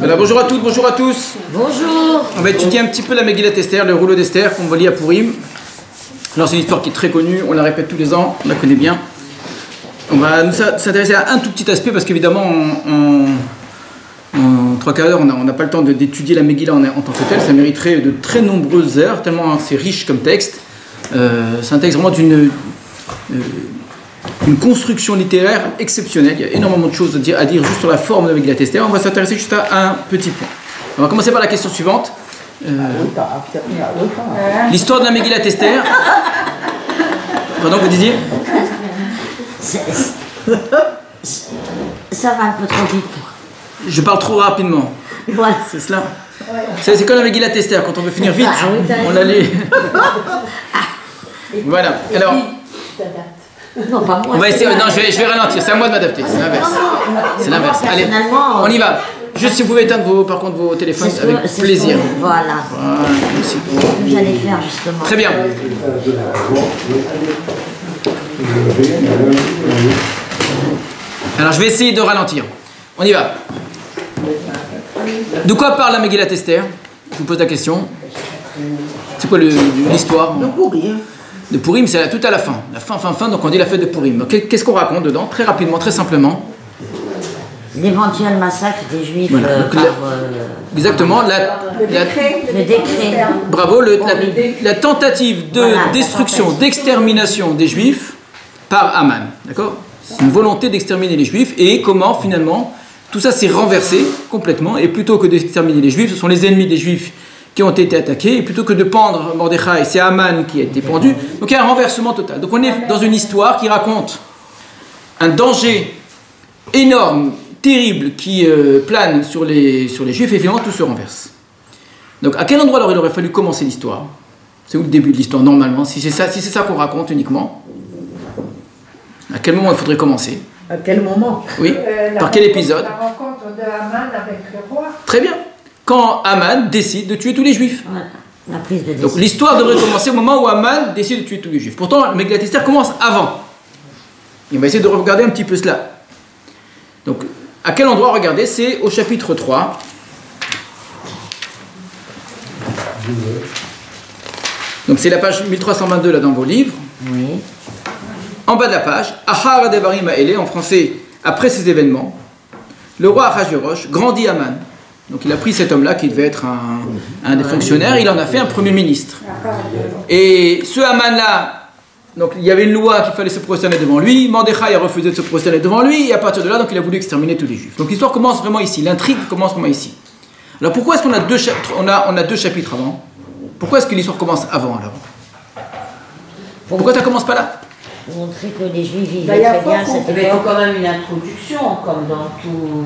Voilà, bonjour à toutes, bonjour à tous. Bonjour. On va étudier un petit peu la Megillat Esther, le rouleau d'Esther qu'on va lire à Purim. Alors c'est une histoire qui est très connue, on la répète tous les ans, on la connaît bien. On va nous s'intéresser à un tout petit aspect parce qu'évidemment en 3 quarts d'heure on n'a pas le temps d'étudier la Megillah en tant que telle. Ça mériterait de très nombreuses heures, tellement c'est riche comme texte. C'est un texte vraiment d'une construction littéraire exceptionnelle. Il y a énormément de choses à dire juste sur la forme de la Megillat Esther. On va s'intéresser juste à un petit point. On va commencer par la question suivante. L'histoire de la Megillat Esther. Pardon, vous disiez? Ça va un peu trop vite. Je parle trop rapidement. Ouais. C'est cela. C'est comme la Megillat Esther, quand on veut finir vite, on la lit. Voilà. Alors, non, pas moi. on va essayer. Non, je vais ralentir. C'est à moi de m'adapter. C'est l'inverse. C'est l'inverse. Allez, on y va. Juste si vous pouvez éteindre par contre vos téléphones avec plaisir. Voilà. Merci. J'allais faire justement. Très bien. Alors je vais essayer de ralentir. On y va. De quoi parle la Megillat Esther? Je vous pose la question. C'est quoi l'histoire? De Purim. De Purim, c'est tout à la fin. La fin, donc on dit la fête de Purim. Qu'est-ce qu'on raconte dedans? Très rapidement, très simplement. L'éventuel massacre des Juifs voilà. Exactement. Le décret. Bravo. La tentative de destruction, d'extermination des Juifs par Haman. D'accord? C'est une volonté d'exterminer les Juifs. Et comment, finalement, tout ça s'est renversé complètement. Et plutôt que d'exterminer les Juifs, ce sont les ennemis des Juifs qui ont été attaqués. Et plutôt que de pendre Mordechai, c'est Haman qui a été pendu. Donc il y a un renversement total. Donc on est dans une histoire qui raconte un danger énorme, terrible, qui plane sur les Juifs. Et finalement, tout se renverse. Donc à quel endroit alors il aurait fallu commencer l'histoire? C'est où le début de l'histoire normalement? Si c'est ça qu'on raconte uniquement, à quel moment il faudrait commencer? À quel moment? Oui. Par quel épisode? La rencontre de Haman avec le roi. Très bien. Quand Haman décide de tuer tous les Juifs. Voilà. La prise de décision. Donc l'histoire devrait commencer au moment où Haman décide de tuer tous les Juifs. Pourtant, la Megillat Esther commence avant. Et on va essayer de regarder un petit peu cela. Donc, à quel endroit regarder? C'est au chapitre 3. Donc c'est la page 1322 là dans vos livres. Oui. En bas de la page, Ahar Devarim Ha'ele, en français, après ces événements, le roi Achashverosh grandit Haman. Donc il a pris cet homme-là qui devait être un des fonctionnaires, il en a fait un premier ministre. Et ce Haman-là, donc il y avait une loi qu'il fallait se prosterner devant lui, Mordechai a refusé de se prosterner devant lui, et à partir de là, donc il a voulu exterminer tous les Juifs. Donc l'histoire commence vraiment ici, l'intrigue commence vraiment ici. Alors pourquoi est-ce qu'on a deux chapitres avant? Pourquoi est-ce que l'histoire commence avant alors? Pourquoi ça commence pas là? Pour montrer que les Juifs vivaient très bien cette Il faut époque. quand même une introduction, comme dans tout.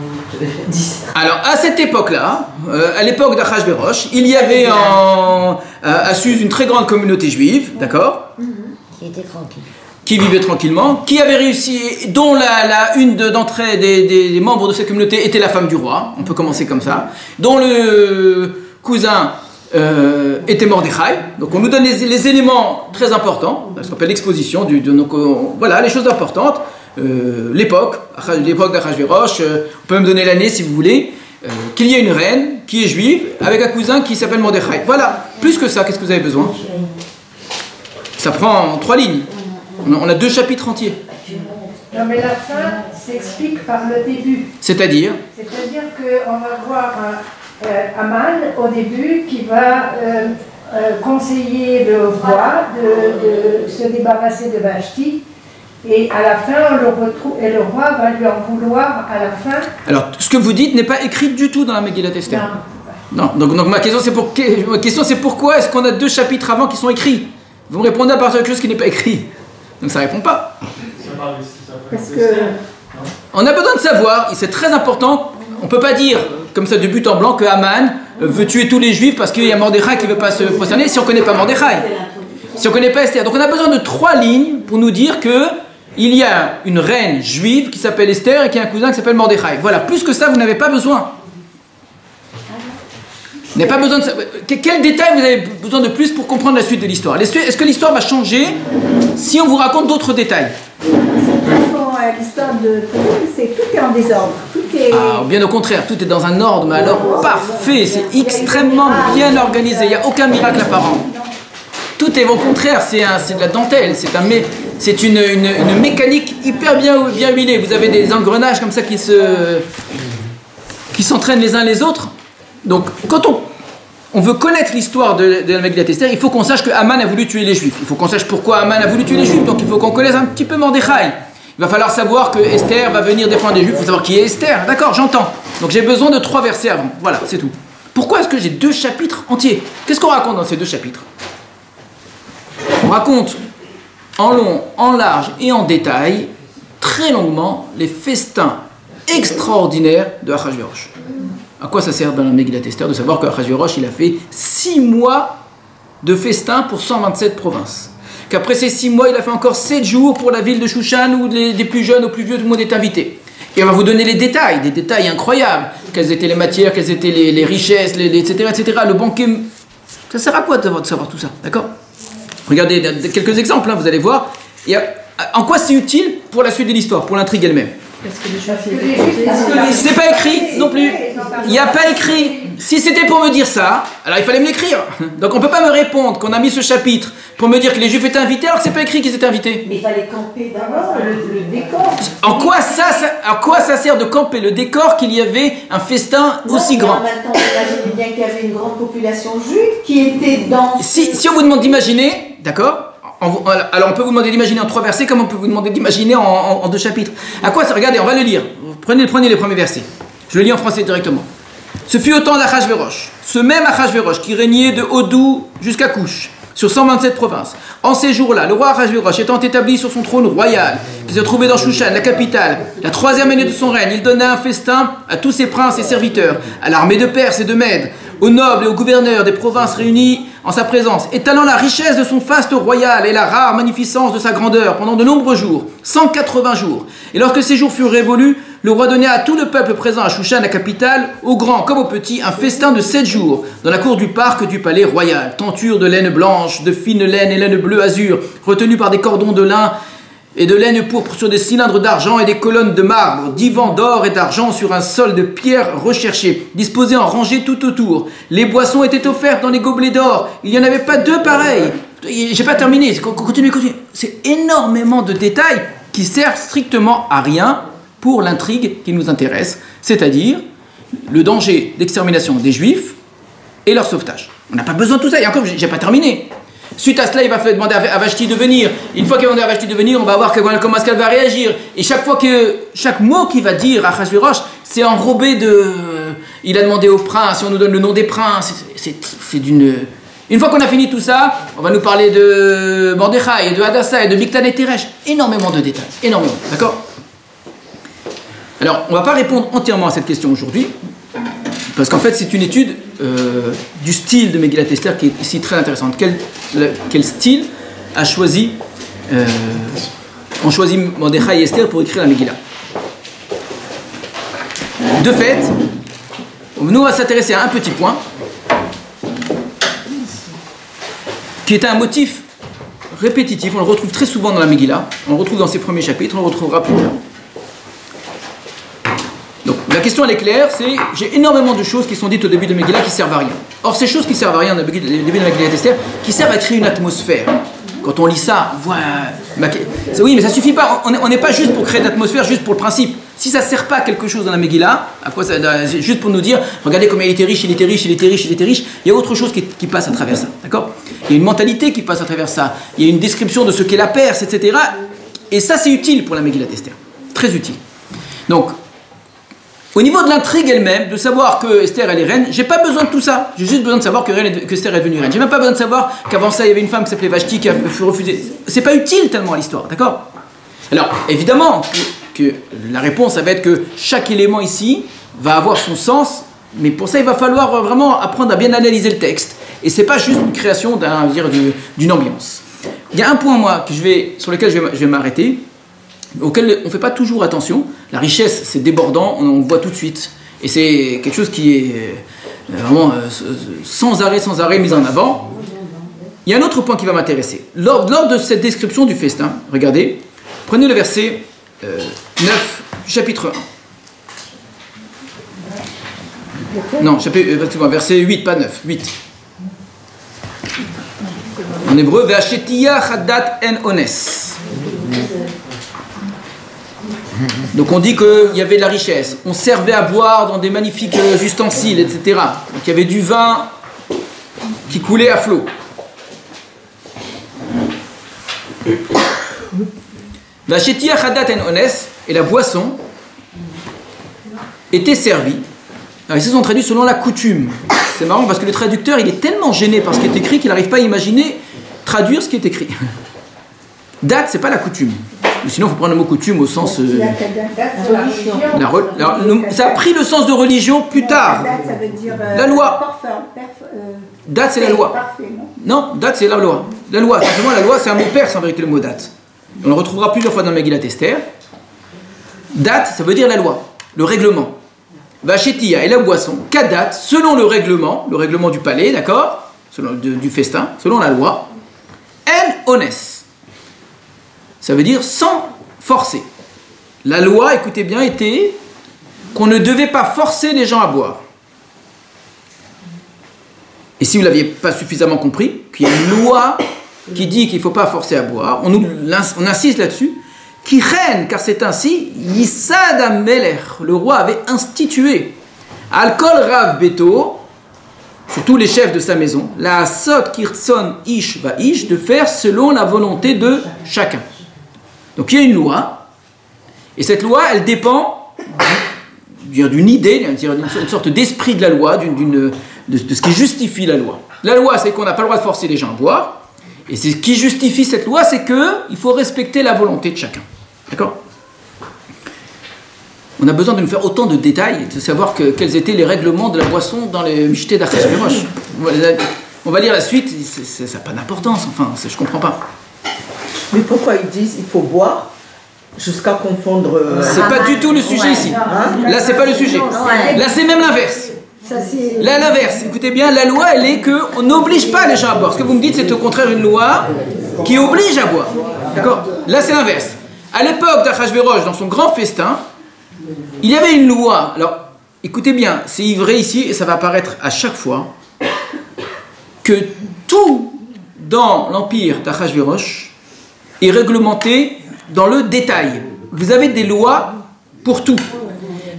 Alors, à cette époque-là, à l'époque d'Achashverosh, il y avait à Suse une très grande communauté juive, d'accord? Qui était tranquille. Qui vivait tranquillement, qui avait réussi, dont une d'entre elles, des membres de cette communauté était la femme du roi, on peut commencer comme ça, dont le cousin était Mordechai. Donc on nous donne les éléments très importants, ce qu'on appelle l'exposition, voilà les choses importantes, l'époque d'Achashverosh, on peut même donner l'année si vous voulez, qu'il y ait une reine qui est juive avec un cousin qui s'appelle Mordechai. Voilà, plus que ça, qu'est-ce que vous avez besoin? Ça prend 3 lignes, on a 2 chapitres entiers. Non mais la fin s'explique par le début. C'est-à-dire qu'on va voir Haman au début qui va conseiller le roi de se débarrasser de Vashti. Et à la fin, on le retrouve, et le roi va lui en vouloir à la fin. Alors, ce que vous dites n'est pas écrit du tout dans la Megillat Esther. Non. Donc ma question c'est pourquoi est-ce qu'on a 2 chapitres avant qui sont écrits? Vous me répondez à partir de quelque chose qui n'est pas écrit. Donc ça répond pas. Parce que on a besoin de savoir, et c'est très important, on ne peut pas dire comme ça de but en blanc que Haman veut tuer tous les Juifs parce qu'il y a Mordechai qui ne veut pas se prosterner si on ne connaît pas Mordechai. Si on ne connaît pas Esther. Donc on a besoin de 3 lignes pour nous dire que il y a une reine juive qui s'appelle Esther et qui a un cousin qui s'appelle Mordechai. Voilà, plus que ça, vous n'avez pas besoin. Vous n'avez pas besoin de ça. Quel détail vous avez besoin de plus pour comprendre la suite de l'histoire? Est-ce que l'histoire va changer si on vous raconte d'autres détails? L'histoire de Purim, c'est tout est en désordre. Tout bien au contraire, tout est dans un ordre, mais alors parfait, c'est extrêmement bien organisé, il n'y a aucun miracle apparent. Tout est au contraire, c'est de la dentelle, c'est une mécanique hyper bien huilée. Vous avez des engrenages comme ça qui s'entraînent les uns les autres. Donc quand on veut connaître l'histoire de la Megillat Esther, il faut qu'on sache que Haman a voulu tuer les Juifs. Il faut qu'on sache pourquoi Haman a voulu tuer les Juifs. Donc il faut qu'on connaisse un petit peu Mordechai. Il va falloir savoir que Esther va venir défendre les Juifs. Il faut savoir qui est Esther. D'accord, j'entends. Donc j'ai besoin de 3 versets avant. Voilà, c'est tout. Pourquoi est-ce que j'ai 2 chapitres entiers? Qu'est-ce qu'on raconte dans ces 2 chapitres? On raconte en long, en large et en détail, très longuement, les festins extraordinaires de Achashverosh. À quoi ça sert dans la Megillat Esther de savoir qu'Achashverosh, il a fait 6 mois de festins pour 127 provinces. Qu'après ces 6 mois, il a fait encore 7 jours pour la ville de Shushan où des plus jeunes aux plus vieux, tout le monde est invité. Et on va vous donner les détails, des détails incroyables. Quelles étaient les matières, quelles étaient les richesses, etc., etc. Le banquet. Ça sert à quoi de savoir tout ça? D'accord? Regardez quelques exemples, hein, vous allez voir. En quoi c'est utile pour la suite de l'histoire, pour l'intrigue elle-même? C'est pas écrit non plus. Il n'y a pas écrit. Si c'était pour me dire ça, alors il fallait me l'écrire. Donc on ne peut pas me répondre qu'on a mis ce chapitre pour me dire que les Juifs étaient invités alors que c'est pas écrit qu'ils étaient invités. Mais il fallait camper d'abord le décor. En quoi ça sert de camper le décor qu'il y avait un festin aussi grand? En même temps, on bien qu'il y avait une grande population juive qui était dans... Si on vous demande d'imaginer, d'accord? Alors on peut vous demander d'imaginer en 3 versets comme on peut vous demander d'imaginer en 2 chapitres. À quoi ça? Regardez, on va le lire. Prenez les premiers versets. Je le lis en français directement. Ce fut au temps d'Achashverosh, ce même Achashverosh qui régnait de Hodou jusqu'à Couche, sur 127 provinces. En ces jours-là, le roi Achashverosh étant établi sur son trône royal, qui se trouvait dans Shushan, la capitale, la 3e année de son règne, il donna un festin à tous ses princes et serviteurs, à l'armée de Perse et de Mède, aux nobles et aux gouverneurs des provinces réunis en sa présence, étalant la richesse de son faste royal et la rare magnificence de sa grandeur pendant de nombreux jours, 180 jours. Et lorsque ces jours furent révolus, le roi donna à tout le peuple présent à Shushan, la capitale, aux grands comme aux petits, un festin de 7 jours, dans la cour du parc du palais royal. Tentures de laine blanche, de fine laine et laine bleu azur, retenues par des cordons de lin et de laine pourpre sur des cylindres d'argent et des colonnes de marbre, divans d'or et d'argent sur un sol de pierre recherchée, disposés en rangées tout autour. Les boissons étaient offertes dans les gobelets d'or, il n'y en avait pas 2 pareils. J'ai pas terminé, continue. C'est énormément de détails qui servent strictement à rien pour l'intrigue qui nous intéresse, c'est-à-dire le danger d'extermination des Juifs et leur sauvetage. On n'a pas besoin de tout ça, et encore, j'ai pas terminé. Suite à cela, il va demander à Vashti de venir. Une fois qu'il va demander à Vashti de venir, on va voir comment est-ce qu'elle va réagir. Et chaque mot qu'il va dire à Achashverosh, c'est enrobé de... Il a demandé au prince, on nous donne le nom des princes. C'est d'une... Une fois qu'on a fini tout ça, on va nous parler de Mordechai, et de Hadassah, et de Bigtan et Teresh. Énormément de détails, énormément, d'accord? Alors, on ne va pas répondre entièrement à cette question aujourd'hui, parce qu'en fait, c'est une étude du style de Megillat Esther qui est ici très intéressante. Quel style ont choisi Mordechai et Esther pour écrire la Megillah? De fait, nous on va s'intéresser à un petit point, qui est un motif répétitif. On le retrouve très souvent dans la Megillah, on le retrouve dans ses premiers chapitres, on le retrouvera plus tard. Donc la question elle est claire, c'est j'ai énormément de choses qui sont dites au début de Megillah qui servent à rien. Or ces choses qui servent à rien au début de Megillah Esther, qui servent à créer une atmosphère. Quand on lit ça, oui mais ça suffit pas, on n'est pas juste pour créer une atmosphère, juste pour le principe. Si ça ne sert pas à quelque chose dans la Megillah, à quoi ça, juste pour nous dire, regardez comme il était riche, il était riche, il y a autre chose qui passe à travers ça, d'accord? Il y a une mentalité qui passe à travers ça, il y a une description de ce qu'est la Perse, etc. Et ça c'est utile pour la Megillah Esther, très utile. Donc, au niveau de l'intrigue elle-même, de savoir que Esther elle est reine, j'ai pas besoin de tout ça. J'ai juste besoin de savoir que Esther est devenue reine. J'ai même pas besoin de savoir qu'avant ça il y avait une femme qui s'appelait Vashti qui a refusé. C'est pas utile tellement à l'histoire, d'accord? Alors, évidemment que la réponse ça va être que chaque élément ici va avoir son sens, mais pour ça il va falloir vraiment apprendre à bien analyser le texte. Et c'est pas juste une création d'une ambiance. Il y a un point sur lequel je vais m'arrêter, auquel on ne fait pas toujours attention. La richesse, c'est débordant, on voit tout de suite. Et c'est quelque chose qui est vraiment sans arrêt mis en avant. Il y a un autre point qui va m'intéresser. Lors de cette description du festin, regardez, prenez le verset 9 du chapitre 1. Non, excuse-moi, verset 8, pas 9, 8. En hébreu, Ve'ashetia chadat en ones. Donc on dit qu'il y avait de la richesse. On servait à boire dans des magnifiques ustensiles, etc. Donc il y avait du vin qui coulait à flot. Ve'ashetia chadat en ones, et la boisson était servie. Alors ici, ils sont traduits selon la coutume. C'est marrant parce que le traducteur, il est tellement gêné par ce qui est écrit qu'il n'arrive pas à imaginer traduire ce qui est écrit. Date, c'est pas la coutume. Sinon, il faut prendre le mot coutume au sens... ça a pris le sens de religion plus tard. Date, ça veut dire... la loi. Date, c'est la loi. Non, date, c'est la loi. La loi, simplement, la loi, c'est un mot perse en vérité, le mot date. On le retrouvera plusieurs fois dans Megillat Esther. Date, ça veut dire la loi, le règlement. Vachetia et la boisson, kadat, selon le règlement du palais, d'accord, selon du festin, selon la loi, en ones. Ça veut dire sans forcer. La loi, écoutez bien, était qu'on ne devait pas forcer les gens à boire. Et si vous ne l'aviez pas suffisamment compris, qu'il y a une loi qui dit qu'il ne faut pas forcer à boire, on insiste là-dessus, qui règne, car c'est ainsi, Yissad Amelech, le roi avait institué, Al-Kol Rav Beto, sur tous les chefs de sa maison, la Sot Kirtson Ish Va Ish, de faire selon la volonté de chacun. Donc il y a une loi, et cette loi, elle dépend d'une idée, d'une sorte d'esprit de la loi, de ce qui justifie la loi. La loi, c'est qu'on n'a pas le droit de forcer les gens à boire. Et ce qui justifie cette loi, c'est qu'il faut respecter la volonté de chacun. D'accord ? On a besoin de nous faire autant de détails, de savoir quels étaient les règlements de la boisson dans les michtés d'Achashverosh. On va lire la suite, ça n'a pas d'importance, enfin, je ne comprends pas. Mais pourquoi ils disent qu'il faut boire jusqu'à confondre... C'est pas du tout le sujet ici. Là, c'est pas le sujet. Là, c'est même l'inverse. Là, l'inverse. Écoutez bien, la loi, elle est qu'on n'oblige pas les gens à boire. Ce que vous me dites, c'est au contraire une loi qui oblige à boire. D'accord ? Là, c'est l'inverse. À l'époque d'Achashverosh, dans son grand festin, il y avait une loi. Alors, écoutez bien, c'est vrai ici, et ça va apparaître à chaque fois, que tout dans l'empire d'Achashverosh est réglementé dans le détail. Vous avez des lois pour tout.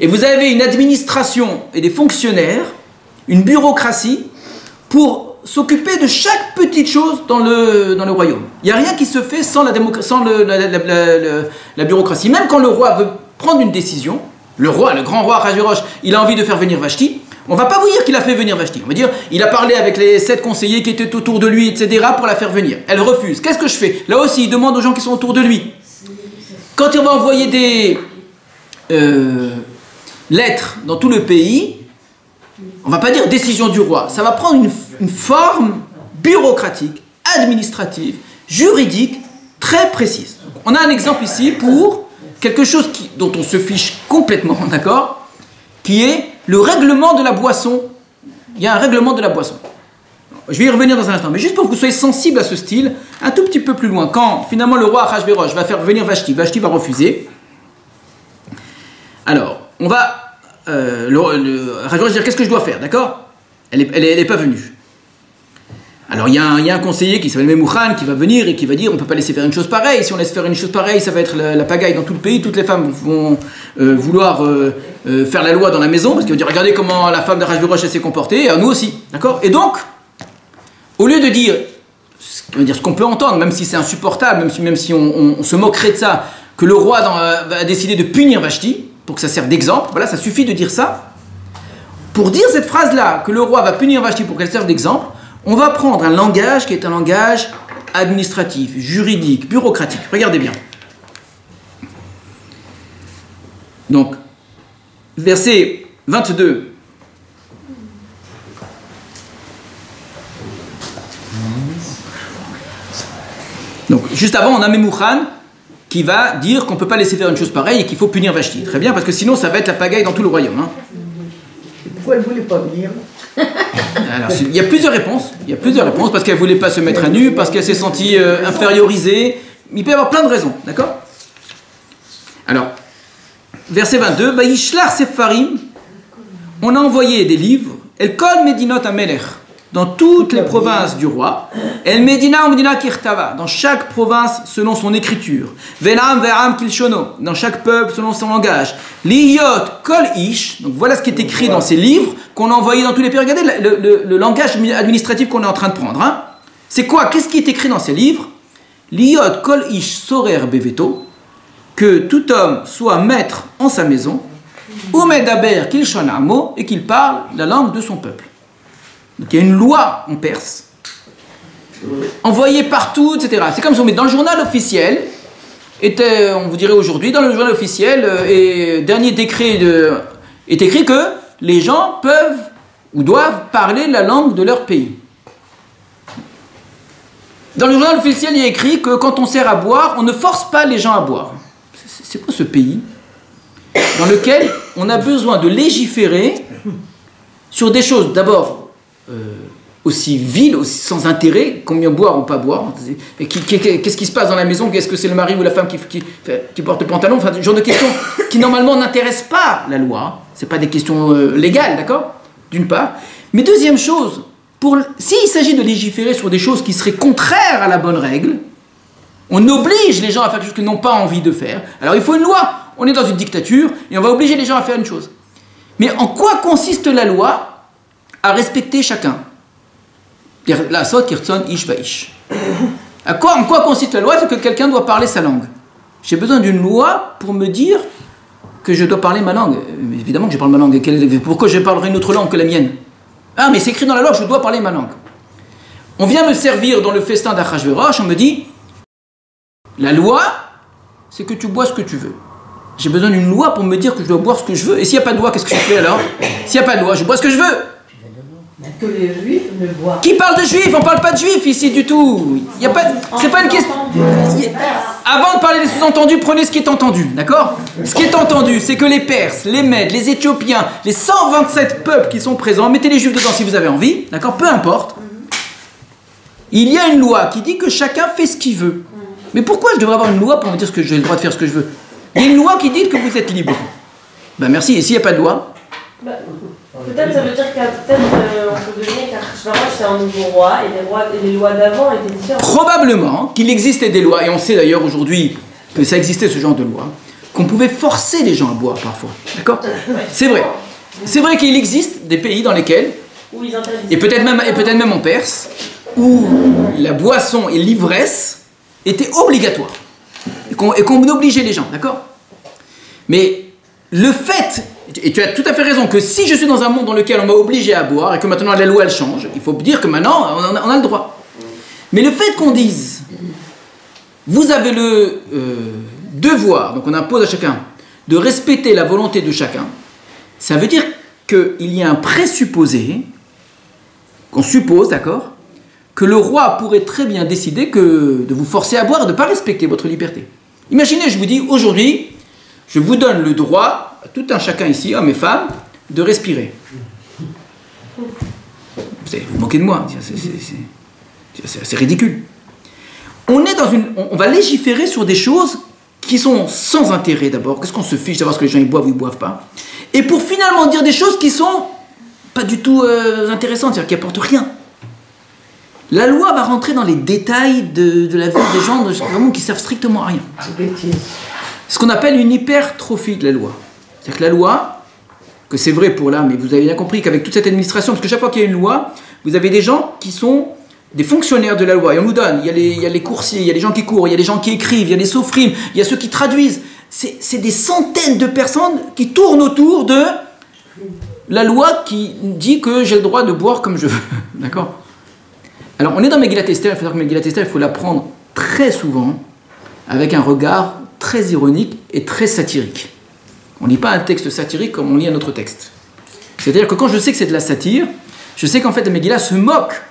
Et vous avez une administration et des fonctionnaires, une bureaucratie, pour s'occuper de chaque petite chose dans le royaume. Il n'y a rien qui se fait sans la bureaucratie. Même quand le roi veut prendre une décision, le grand roi Achashverosh, il a envie de faire venir Vashti, on ne va pas vous dire qu'il a fait venir Vashti. On va dire, il a parlé avec les 7 conseillers qui étaient autour de lui, etc., pour la faire venir. Elle refuse. Qu'est-ce que je fais ? Là aussi, il demande aux gens qui sont autour de lui. Quand il va envoyer des... lettres dans tout le pays, on ne va pas dire décision du roi, ça va prendre une forme bureaucratique, administrative, juridique, très précise. On a un exemple ici pour quelque chose dont on se fiche complètement, d'accord, qui est le règlement de la boisson. Il y a un règlement de la boisson. Je vais y revenir dans un instant, mais juste pour que vous soyez sensible à ce style, un tout petit peu plus loin, quand finalement le roi Achashverosh va faire venir Vashti, Vashti va refuser. Alors, on va... Achashverosh va dire qu'est-ce que je dois faire, d'accord ? Elle n'est pas venue. Alors il y a un conseiller qui s'appelle Memouchan qui va venir et qui va dire on ne peut pas laisser faire une chose pareille. Si on laisse faire une chose pareille, ça va être la pagaille dans tout le pays. Toutes les femmes vont vouloir faire la loi dans la maison parce qu'ils vont dire regardez comment la femme d'Achashverosh s'est comportée, et nous aussi, d'accord ? Et donc, au lieu de dire ce qu'on peut entendre, même si c'est insupportable, même si on se moquerait de ça, que le roi va décider de punir Vashti, pour que ça serve d'exemple, voilà, ça suffit de dire ça. Pour dire cette phrase-là, que le roi va punir Vashti pour qu'elle serve d'exemple, on va prendre un langage qui est un langage administratif, juridique, bureaucratique. Regardez bien. Donc, verset 22. Donc, juste avant, on a Memouchan qui va dire qu'on ne peut pas laisser faire une chose pareille et qu'il faut punir Vashti. Très bien, parce que sinon, ça va être la pagaille dans tout le royaume. Hein. Pourquoi elle ne voulait pas venir ? Alors, il y a plusieurs réponses. Il y a plusieurs réponses parce qu'elle ne voulait pas se mettre à nu, parce qu'elle s'est sentie infériorisée. Il peut y avoir plein de raisons, d'accord ? Alors, verset 22, Vaishlar Sefarim on a envoyé des livres, El Kol Medinot Amelech, dans toutes les provinces du roi, El Medina ou Medina Kirtava, dans chaque province selon son écriture, Ve'am Ve'am Kilshono, dans chaque peuple selon son langage, Liyot Kol Ish, donc voilà ce qui est écrit dans ces livres qu'on a envoyés dans tous les pays. Regardez le langage administratif qu'on est en train de prendre. Hein. C'est quoi? Qu'est-ce qui est écrit dans ces livres? Liyot Kol Ish Sorer Beveto, que tout homme soit maître en sa maison, ou Medaber Kilshon Amo, et qu'il parle la langue de son peuple. Donc il y a une loi en Perse, envoyée partout, etc. C'est comme si on met dans le journal officiel, on vous dirait aujourd'hui, dans le journal officiel, et dernier décret est écrit que les gens peuvent ou doivent parler la langue de leur pays. Dans le journal officiel, il y a écrit que quand on sert à boire, on ne force pas les gens à boire. C'est quoi ce pays dans lequel on a besoin de légiférer sur des choses, d'abord, aussi viles, aussi sans intérêt, combien boire ou pas boire, qu'est-ce qui se passe dans la maison, est-ce que c'est le mari ou la femme qui porte le pantalon, enfin, ce genre de questions qui normalement n'intéressent pas la loi, c'est pas des questions légales, d'accord, d'une part, mais deuxième chose, s'il s'agit de légiférer sur des choses qui seraient contraires à la bonne règle, on oblige les gens à faire quelque chose qu'ils n'ont pas envie de faire, alors il faut une loi, on est dans une dictature, et on va obliger les gens à faire une chose. Mais en quoi consiste la loi? À respecter chacun. La sot kirtson ish vaish. En quoi consiste la loi? C'est que quelqu'un doit parler sa langue. J'ai besoin d'une loi pour me dire que je dois parler ma langue. Évidemment que je parle ma langue. Pourquoi je parlerai une autre langue que la mienne? Ah, mais c'est écrit dans la loi que je dois parler ma langue. On vient me servir dans le festin d'Achashverosh, on me dit la loi, c'est que tu bois ce que tu veux. J'ai besoin d'une loi pour me dire que je dois boire ce que je veux. Et s'il n'y a pas de loi, qu'est-ce que je fais alors? S'il n'y a pas de loi, je bois ce que je veux. Que les juifs ne boivent. Qui parle de juifs? On ne parle pas de juifs ici du tout. Il y a pas. C'est pas une question. Avant de parler des sous-entendus, prenez ce qui est entendu, d'accord? Ce qui est entendu, c'est que les Perses, les Mèdes, les Éthiopiens, les 127 peuples qui sont présents, mettez les juifs dedans si vous avez envie, d'accord? Peu importe. Il y a une loi qui dit que chacun fait ce qu'il veut. Mais pourquoi je devrais avoir une loi pour me dire que j'ai le droit de faire ce que je veux? Il y a une loi qui dit que vous êtes libre. Ben merci. Et s'il n'y a pas de loi? Peut-être ça veut dire on peut deviner qu'Achashverosh c'est un nouveau roi et les lois d'avant étaient différentes. Probablement qu'il existait des lois, et on sait d'ailleurs aujourd'hui que ça existait ce genre de loi, qu'on pouvait forcer les gens à boire parfois. D'accord? C'est vrai. C'est vrai qu'il existe des pays dans lesquels, et peut-être même en Perse, où la boisson et l'ivresse étaient obligatoires. Et qu'on obligeait les gens, d'accord? Mais le fait, et tu as tout à fait raison, que si je suis dans un monde dans lequel on m'a obligé à boire et que maintenant la loi elle change, il faut dire que maintenant on a le droit. Mais le fait qu'on dise, vous avez le devoir, donc on impose à chacun, de respecter la volonté de chacun, ça veut dire qu'il y a un présupposé, qu'on suppose, d'accord, que le roi pourrait très bien décider de vous forcer à boire et de ne pas respecter votre liberté. Imaginez, je vous dis, aujourd'hui, je vous donne le droit, à tout un chacun ici, hommes et femmes, de respirer. Vous moquez de moi, c'est ridicule. On va légiférer sur des choses qui sont sans intérêt d'abord. Qu'est-ce qu'on se fiche d'avoir ce que les gens ils boivent ou ils boivent pas? Et pour finalement dire des choses qui sont pas du tout intéressantes, c'est-à-dire qui apportent rien. La loi va rentrer dans les détails de la vie des gens vraiment qui servent strictement à rien. Ce qu'on appelle une hypertrophie de la loi. C'est-à-dire que la loi, que c'est vrai pour là, mais vous avez bien compris qu'avec toute cette administration, parce que chaque fois qu'il y a une loi, vous avez des gens qui sont des fonctionnaires de la loi. Et on nous donne, il y a les coursiers, il y a les gens qui courent, il y a les gens qui écrivent, il y a les sophrines, il y a ceux qui traduisent. C'est des centaines de personnes qui tournent autour de la loi qui dit que j'ai le droit de boire comme je veux. D'accord? Alors on est dans Megillat Esther, il faut savoir que Megillat Esther, il faut l'apprendre très souvent avec un regard très ironique et très satirique. On ne lit pas un texte satirique comme on lit un autre texte. C'est-à-dire que quand je sais que c'est de la satire, je sais qu'en fait la Megillah se moque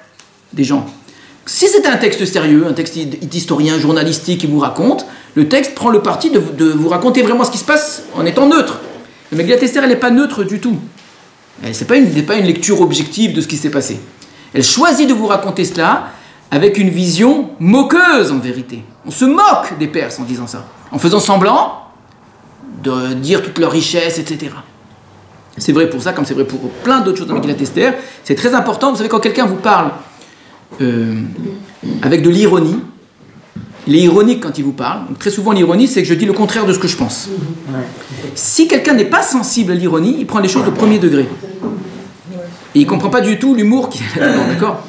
des gens. Si c'est un texte sérieux, un texte d'historien, journalistique qui vous raconte, le texte prend le parti de vous raconter vraiment ce qui se passe en étant neutre. La Megillat Esther, elle n'est pas neutre du tout. Ce n'est pas une lecture objective de ce qui s'est passé. Elle choisit de vous raconter cela avec une vision moqueuse en vérité. On se moque des Perses en disant ça, en faisant semblant de dire toute leur richesse, etc. C'est vrai pour ça, comme c'est vrai pour plein d'autres choses dans Megillat Esther. C'est très important. Vous savez, quand quelqu'un vous parle avec de l'ironie, il est ironique quand il vous parle. Donc, très souvent, l'ironie, c'est que je dis le contraire de ce que je pense. Si quelqu'un n'est pas sensible à l'ironie, il prend les choses au premier degré. Et il ne comprend pas du tout l'humour qui est là-dedans, d'accord ?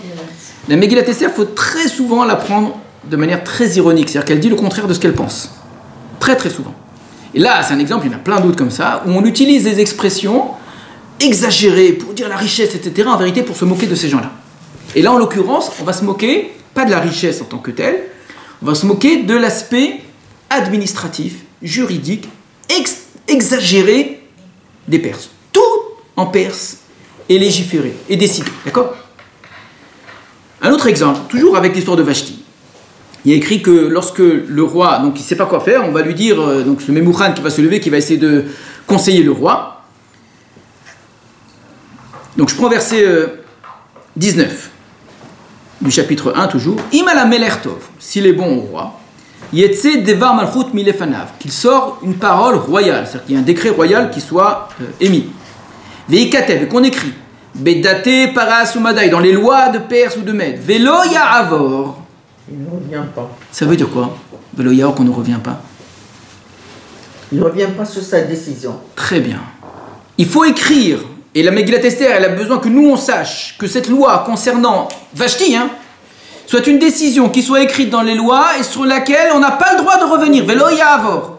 La Megillat Esther, il faut très souvent la prendre de manière très ironique. C'est-à-dire qu'elle dit le contraire de ce qu'elle pense. Très, très souvent. Et là, c'est un exemple, il y en a plein d'autres comme ça, où on utilise des expressions exagérées pour dire la richesse, etc., en vérité, pour se moquer de ces gens-là. Et là, en l'occurrence, on va se moquer, pas de la richesse en tant que telle, on va se moquer de l'aspect administratif, juridique, exagéré des Perses. Tout en perse est légiféré, est décidé, d'accord ? Un autre exemple, toujours avec l'histoire de Vashti. Il y a écrit que lorsque le roi, donc il ne sait pas quoi faire, on va lui dire, donc ce Memouchan qui va se lever, qui va essayer de conseiller le roi. Donc je prends verset 19 du chapitre 1 toujours. Imala Melertov, s'il est bon au roi, Yetse Devar Malchut Milefanav, qu'il sort une parole royale, c'est-à-dire qu'il y a un décret royal qui soit émis. Veikatev, qu'on écrit, Bedate Paras Umadai, dans les lois de Perse ou de Mède, Velo Ya'avor. Il ne revient pas. Ça veut dire quoi? Velo Ya'avor, qu'on ne revient pas. Il ne revient pas sur sa décision. Très bien. Il faut écrire. Et la Megillat Esther, elle a besoin que nous on sache que cette loi concernant Vashti, soit une décision qui soit écrite dans les lois et sur laquelle on n'a pas le droit de revenir. Velo Ya'avor.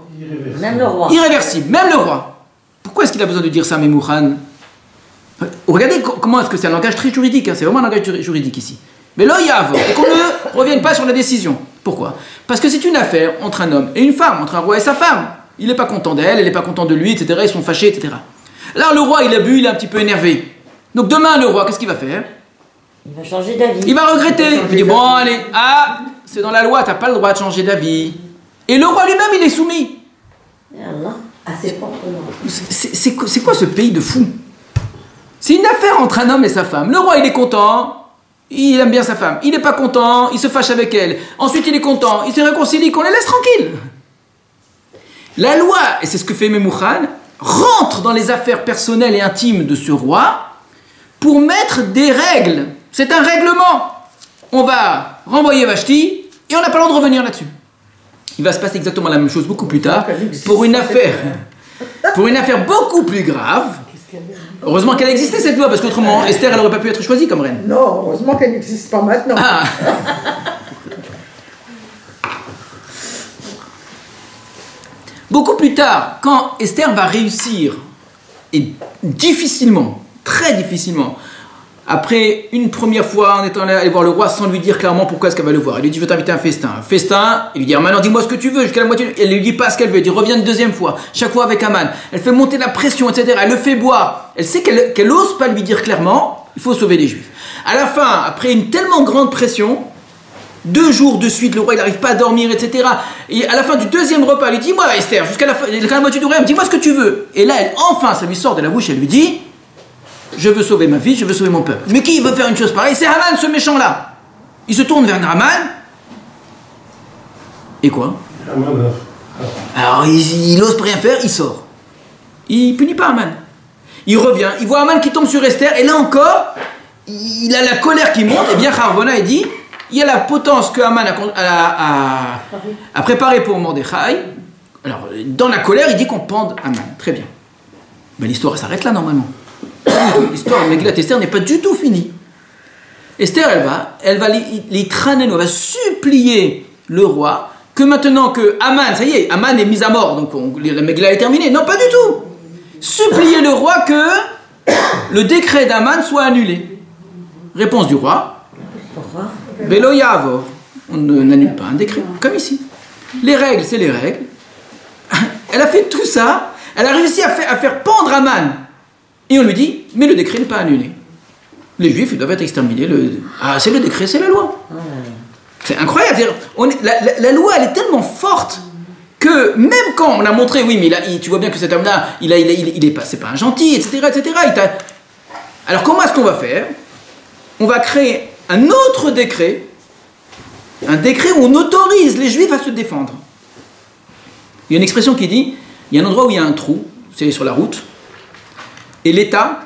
Même le roi. Irréversible, même le roi. Pourquoi est-ce qu'il a besoin de dire ça, Memouchan? Regardez comment est-ce que c'est un langage très juridique, c'est vraiment un langage juridique ici. Velo Ya'avor. Et qu'on ne revienne pas sur la décision. Pourquoi? Parce que c'est une affaire entre un homme et une femme, entre un roi et sa femme. Il n'est pas content d'elle, elle n'est pas contente de lui, etc. Ils sont fâchés, etc. Là, le roi, il a bu, il est un petit peu énervé. Donc demain, le roi, qu'est-ce qu'il va faire? Il va changer d'avis. Il va regretter. Il dit, bon, allez, c'est dans la loi, tu n'as pas le droit de changer d'avis. Et le roi lui-même, il est soumis. C'est quoi ce pays de fous? C'est une affaire entre un homme et sa femme. Le roi, il est content, il aime bien sa femme. Il n'est pas content, il se fâche avec elle. Ensuite, il est content, il se réconcilie, qu'on les laisse tranquilles. La loi, et c'est ce que fait Memouchan, rentre dans les affaires personnelles et intimes de ce roi pour mettre des règles. C'est un règlement. On va renvoyer Vashti et on n'a pas le droit de revenir là-dessus. Il va se passer exactement la même chose beaucoup plus tard pour une affaire beaucoup plus grave. Heureusement qu'elle existait cette loi, parce qu'autrement Esther elle n'aurait pas pu être choisie comme reine. Non, heureusement qu'elle n'existe pas maintenant. Ah. Beaucoup plus tard, quand Esther va réussir, et difficilement, très difficilement, après une première fois en étant allé voir le roi sans lui dire clairement pourquoi est-ce qu'elle va le voir, il lui dit je veux t'inviter à un festin. Un festin, il lui dit maintenant dis-moi ce que tu veux jusqu'à la moitié. Elle lui dit pas ce qu'elle veut, elle dit reviens une deuxième fois, chaque fois avec Aman. Elle fait monter la pression, etc. Elle le fait boire. Elle sait qu'elle n'ose pas lui dire clairement il faut sauver les Juifs. À la fin, après une tellement grande pression, 2 jours de suite, le roi il n'arrive pas à dormir, etc. Et à la fin du deuxième repas, elle lui dit moi Esther, jusqu'à la moitié du rêve, dis-moi ce que tu veux. Et là, enfin, ça lui sort de la bouche, elle lui dit je veux sauver ma vie, je veux sauver mon peuple. Mais qui veut faire une chose pareille? C'est Haman, ce méchant-là. Il se tourne vers Haman. Et quoi? Alors, il n'ose rien faire, il sort. Il punit pas Haman. Il revient, il voit Haman qui tombe sur Esther, et là encore, il a la colère qui monte, et bien Harvona, il dit, il y a la potence que Haman a préparée pour Mordechai. Alors, dans la colère, il dit qu'on pende Haman. Très bien. Ben, l'histoire s'arrête là, normalement. L'histoire de Megillat Esther n'est pas du tout finie. Esther, elle va elle va supplier le roi que maintenant que Haman, ça y est, Haman est mis à mort, donc la Megillah est terminée. Non, pas du tout. Supplier le roi que le décret d'Haman soit annulé. Réponse du roi. Pourquoi? Velo Ya'avor. On n'annule pas un décret, comme ici. Les règles, c'est les règles. Elle a fait tout ça. Elle a réussi à faire pendre Haman. Et on lui dit, mais le décret n'est pas annulé. Les Juifs, ils doivent être exterminés. C'est le décret, c'est la loi. C'est incroyable. La loi, elle est tellement forte que même quand on a montré, oui, mais tu vois bien que cet homme-là, c'est pas un gentil, etc., etc. Alors comment est-ce qu'on va faire? On va créer un autre décret, un décret où on autorise les Juifs à se défendre. Il y a une expression qui dit, il y a un endroit où il y a un trou, c'est sur la route. Et l'État,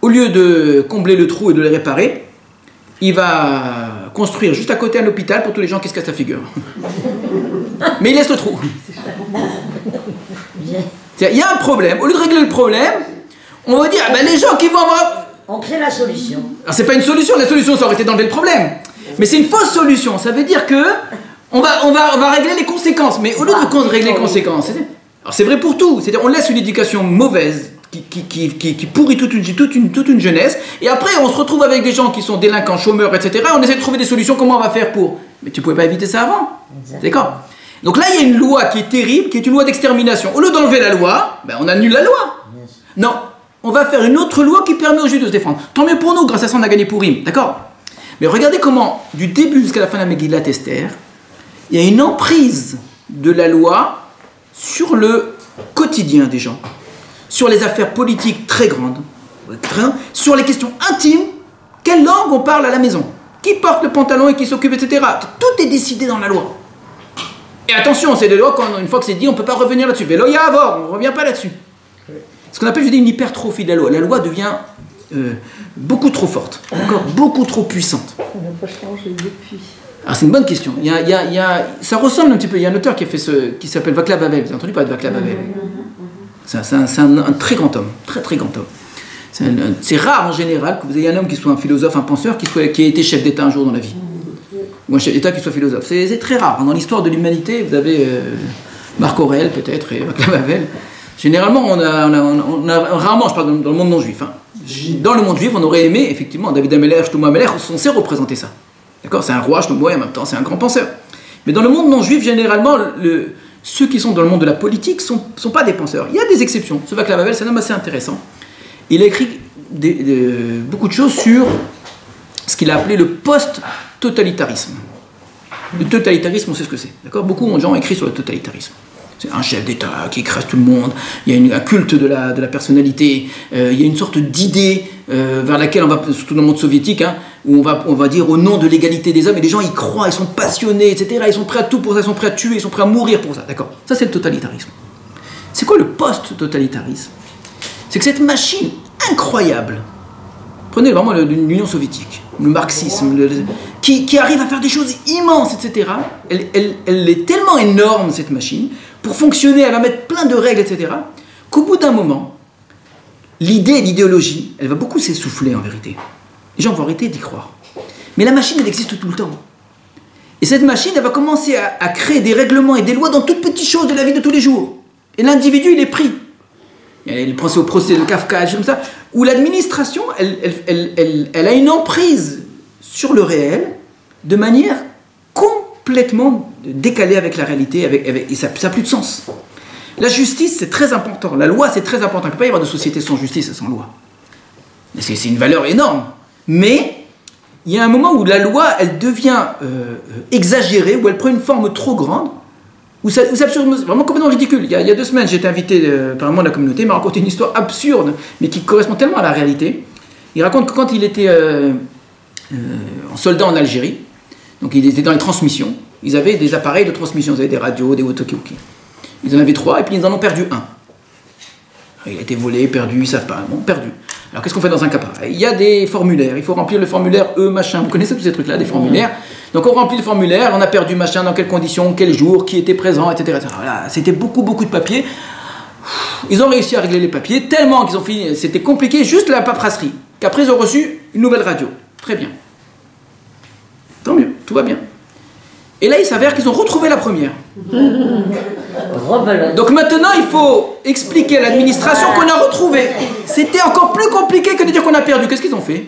au lieu de combler le trou et de le réparer, il va construire juste à côté un hôpital pour tous les gens qui se cassent la figure. Mais il laisse le trou. Il y a un problème. Au lieu de régler le problème, on va dire, les gens qui vont avoir... On crée la solution. Alors c'est pas une solution, la solution ça aurait été d'enlever le problème. Mais c'est une fausse solution, ça veut dire que on va régler les conséquences. Mais au lieu de régler les conséquences, alors c'est vrai pour tout, c'est-à-dire on laisse une éducation mauvaise qui pourrit toute une jeunesse, et après on se retrouve avec des gens qui sont délinquants, chômeurs, etc. On essaie de trouver des solutions, comment on va faire pour... Mais tu pouvais pas éviter ça avant. D'accord. Donc là il y a une loi qui est terrible, qui est une loi d'extermination. Au lieu d'enlever la loi, on annule la loi. Non. On va faire une autre loi qui permet aux Juifs de se défendre. Tant mieux pour nous, grâce à ça on a gagné Pourim, d'accord? Mais regardez comment, du début jusqu'à la fin de la Megillat Esther, il y a une emprise de la loi sur le quotidien des gens, sur les affaires politiques très grandes, sur les questions intimes, quelle langue on parle à la maison, qui porte le pantalon et qui s'occupe, etc. Tout est décidé dans la loi. Et attention, c'est des lois, une fois que c'est dit, on ne peut pas revenir là-dessus. Velo ya'avor, on ne revient pas là-dessus. Ce qu'on appelle, je dis, une hypertrophie de la loi. La loi devient beaucoup trop forte, encore beaucoup trop puissante. Ça n'a pas changé depuis. Alors c'est une bonne question. Ça ressemble un petit peu. Il y a un auteur qui a fait qui s'appelle Vaclav Havel. Vous avez entendu parler de Vaclav Havel? C'est un très grand homme, très grand homme. C'est rare en général que vous ayez un homme qui soit un philosophe, un penseur, qui ait été chef d'État un jour dans la vie. Ou un chef d'État qui soit philosophe. C'est très rare. Dans l'histoire de l'humanité, vous avez Marc Aurèle peut-être et Vaclav Havel. Généralement, on a rarement, je parle dans le monde non juif. Dans le monde juif, on aurait aimé, effectivement, David Ameller, Shlomo Ameller, on sait représenter ça. D'accord? C'est un roi, Shlomo, et en même temps, c'est un grand penseur. Mais dans le monde non juif, généralement, ceux qui sont dans le monde de la politique ne sont pas des penseurs. Il y a des exceptions. Ce Vaclav Havel, c'est un homme assez intéressant. Il a écrit beaucoup de choses sur ce qu'il a appelé le post-totalitarisme. Le totalitarisme, on sait ce que c'est. D'accord? Beaucoup de gens ont écrit sur le totalitarisme. C'est un chef d'État qui écrase tout le monde, il y a un culte de la personnalité, il y a une sorte d'idée vers laquelle on va, surtout dans le monde soviétique, où on va dire au nom de l'égalité des hommes, et les gens y croient, ils sont passionnés, etc. Ils sont prêts à tout pour ça, ils sont prêts à tuer, ils sont prêts à mourir pour ça. D'accord? Ça c'est le totalitarisme. C'est quoi le post-totalitarisme? C'est que cette machine incroyable, prenez vraiment l'Union soviétique, le marxisme, qui arrive à faire des choses immenses, etc. Elle est tellement énorme, cette machine, pour fonctionner, elle va mettre plein de règles, etc., qu'au bout d'un moment, l'idéologie, elle va beaucoup s'essouffler en vérité. Les gens vont arrêter d'y croire. Mais la machine, elle existe tout le temps. Et cette machine, elle va commencer à créer des règlements et des lois dans toutes petites choses de la vie de tous les jours. Et l'individu, il est pris. Elle pense au procès de Kafka, des choses comme ça, où l'administration, elle a une emprise sur le réel de manière complètement décalée avec la réalité, et ça n'a plus de sens. La justice, c'est très important. La loi, c'est très important. Il ne peut pas y avoir de société sans justice et sans loi. C'est une valeur énorme. Mais il y a un moment où la loi, elle devient exagérée, où elle prend une forme trop grande, où c'est vraiment complètement ridicule. Il y a 2 semaines, j'ai été invité par un membre de la communauté, il m'a raconté une histoire absurde, mais qui correspond tellement à la réalité. Il raconte que quand il était en soldat en Algérie, donc il était dans les transmissions, ils avaient des appareils de transmission, ils avaient des radios, des walkie-talkies. Ils en avaient 3 et puis ils en ont perdu un. Il a été volé, perdu, ils ne savent pas. Bon, perdu. Alors qu'est-ce qu'on fait dans un cas pareil? Il y a des formulaires, il faut remplir le formulaire machin. Vous connaissez tous ces trucs-là, des formulaires. Donc on remplit le formulaire, on a perdu machin, dans quelles conditions, quel jour, qui était présent, etc. Voilà, c'était beaucoup de papiers. Ils ont réussi à régler les papiers, tellement qu'ils ont fini, c'était compliqué, juste la paperasserie. Qu'après ils ont reçu une nouvelle radio. Très bien. Tant mieux, tout va bien. Et là il s'avère qu'ils ont retrouvé la première. Donc maintenant il faut expliquer à l'administration qu'on a retrouvé. C'était encore plus compliqué que de dire qu'on a perdu. Qu'est-ce qu'ils ont fait?